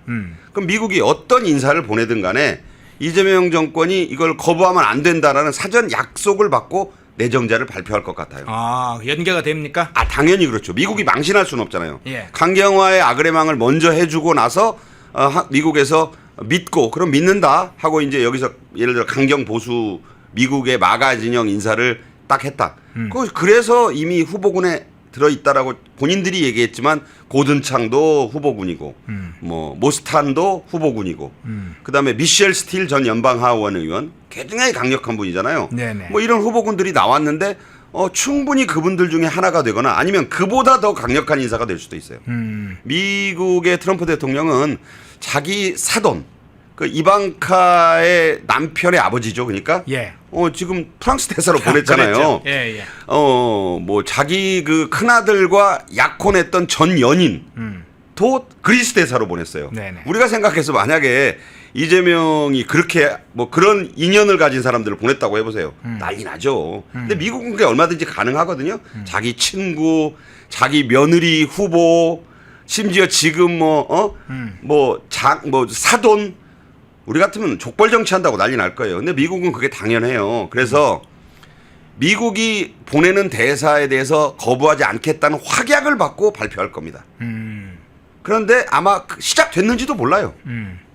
그럼 미국이 어떤 인사를 보내든 간에 이재명 정권이 이걸 거부하면 안 된다라는 사전 약속을 받고 내정자를 발표할 것 같아요. 아, 연계가 됩니까? 당연히 그렇죠. 미국이 망신할 수는 없잖아요. 예. 강경화의 아그레망을 먼저 해주고 나서 미국에서 믿고 그럼 믿는다 하고 이제 여기서 예를 들어 강경 보수 미국의 마가 진영 인사를 딱 했다. 그래서 이미 후보군에 들어있다라고 본인들이 얘기했지만 고든창도 후보군이고 뭐 모스탄도 후보군이고 그다음에 미셸 스틸 전 연방하원 의원 굉장히 강력한 분이잖아요. 네네. 뭐 이런 후보군들이 나왔는데 충분히 그분들 중에 하나가 되거나 아니면 그보다 더 강력한 인사가 될 수도 있어요. 미국의 트럼프 대통령은 자기 사돈 그 이방카의 남편의 아버지죠. 그러니까 예. 지금 프랑스 대사로 보냈잖아요. 그랬죠. 예, 예. 뭐 자기 그 큰아들과 약혼했던 전 연인도 그리스 대사로 보냈어요. 네네. 우리가 생각해서 만약에 이재명이 그렇게 뭐 그런 인연을 가진 사람들을 보냈다고 해보세요. 난리 나죠. 근데 미국은 그게 얼마든지 가능하거든요. 자기 친구, 자기 며느리 후보, 심지어 지금 뭐 사돈 우리 같으면 족벌 정치한다고 난리 날 거예요. 근데 미국은 그게 당연해요. 그래서 미국이 보내는 대사에 대해서 거부하지 않겠다는 확약을 받고 발표할 겁니다. 그런데 아마 시작됐는지도 몰라요.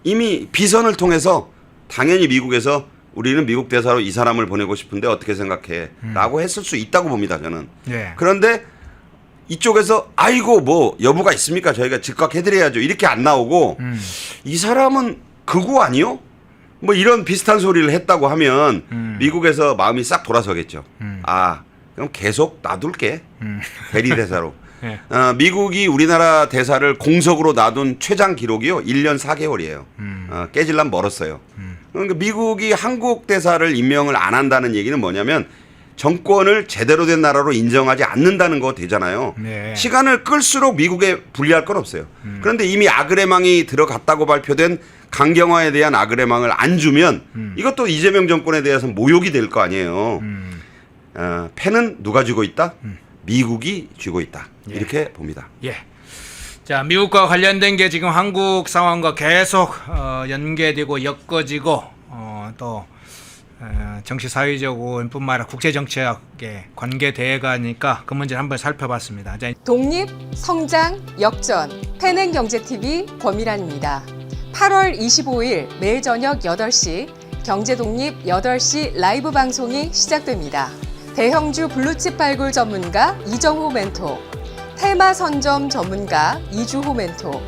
이미 비선을 통해서 당연히 미국에서 우리는 미국 대사로 이 사람을 보내고 싶은데 어떻게 생각해? 라고 했을 수 있다고 봅니다. 저는. 예. 그런데 이쪽에서 아이고 뭐 여부가 있습니까? 저희가 즉각 해드려야죠. 이렇게 안 나오고 이 사람은 극우 아니요? 뭐 이런 비슷한 소리를 했다고 하면 미국에서 마음이 싹 돌아서겠죠. 그럼 계속 놔둘게. 대리 대사로. 예. 미국이 우리나라 대사를 공석으로 놔둔 최장 기록이요. 1년 4개월이에요. 깨질란 멀었어요. 그러니까 미국이 한국 대사를 임명을 안 한다는 얘기는 뭐냐면 정권을 제대로 된 나라로 인정하지 않는다는 거 되잖아요. 네. 시간을 끌수록 미국에 불리할 건 없어요. 그런데 이미 아그레망이 들어갔다고 발표된 강경화에 대한 아그레망을 안 주면 이것도 이재명 정권에 대해서 모욕이 될 거 아니에요. 패는 누가 쥐고 있다? 미국이 쥐고 있다. 예. 이렇게 봅니다. 예. 자, 미국과 관련된 게 지금 한국 상황과 계속 연계되고 엮어지고 또 정치 사회적인 뿐만 아니라 국제 정치학에 관계돼 가니까 그 문제를 한번 살펴봤습니다. 자, 독립, 성장, 역전, 패능경제TV 권미란입니다. 8월 25일 매일 저녁 8시 경제독립 8시 라이브 방송이 시작됩니다. 대형주 블루칩 발굴 전문가 이정호 멘토, 테마 선점 전문가 이주호 멘토,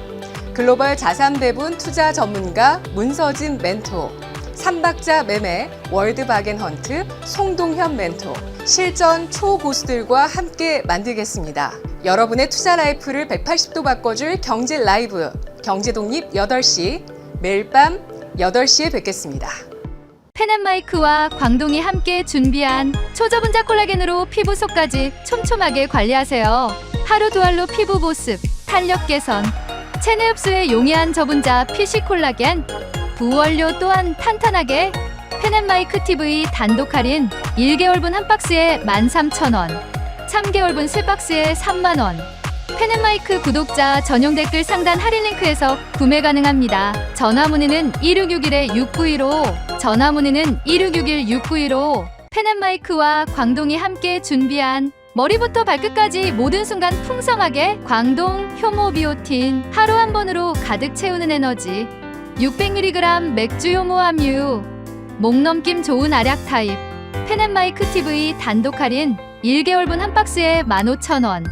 글로벌 자산 배분 투자 전문가 문서진 멘토, 삼박자 매매 월드바겐헌트 송동현 멘토, 실전 초고수들과 함께 만들겠습니다. 여러분의 투자 라이프를 180도 바꿔줄 경제 라이브, 경제독립 8시, 매일 밤 8시에 뵙겠습니다. 펜앤마이크와 광동이 함께 준비한 초저분자 콜라겐으로 피부 속까지 촘촘하게 관리하세요. 하루 두 알로 피부 보습, 탄력 개선, 체내 흡수에 용이한 저분자 PC 콜라겐, 부원료 또한 탄탄하게 펜앤마이크 TV 단독 할인 1개월분 한 박스에 13,000원, 3개월분 3박스에 30,000원. 펜앤마이크 구독자 전용 댓글 상단 할인 링크에서 구매 가능합니다. 전화 문의는 1661-6915, 전화 문의는 1661-6915. 펜앤마이크와 광동이 함께 준비한 머리부터 발끝까지 모든 순간 풍성하게 광동 효모 비오틴 하루 한 번으로 가득 채우는 에너지 600mg 맥주 효모 함유 목 넘김 좋은 알약 타입 펜앤마이크 TV 단독 할인 1개월분 한 박스에 15,000원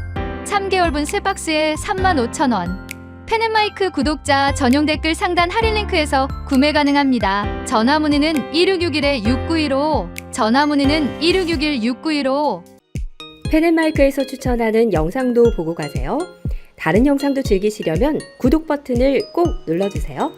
3개월분 3박스에 35,000원 펜앤마이크 구독자 전용 댓글 상단 할인 링크에서 구매 가능합니다. 전화 문의는 1661-6915 전화 문의는 1661-6915 펜앤마이크에서 추천하는 영상도 보고 가세요. 다른 영상도 즐기시려면 구독 버튼을 꼭 눌러주세요.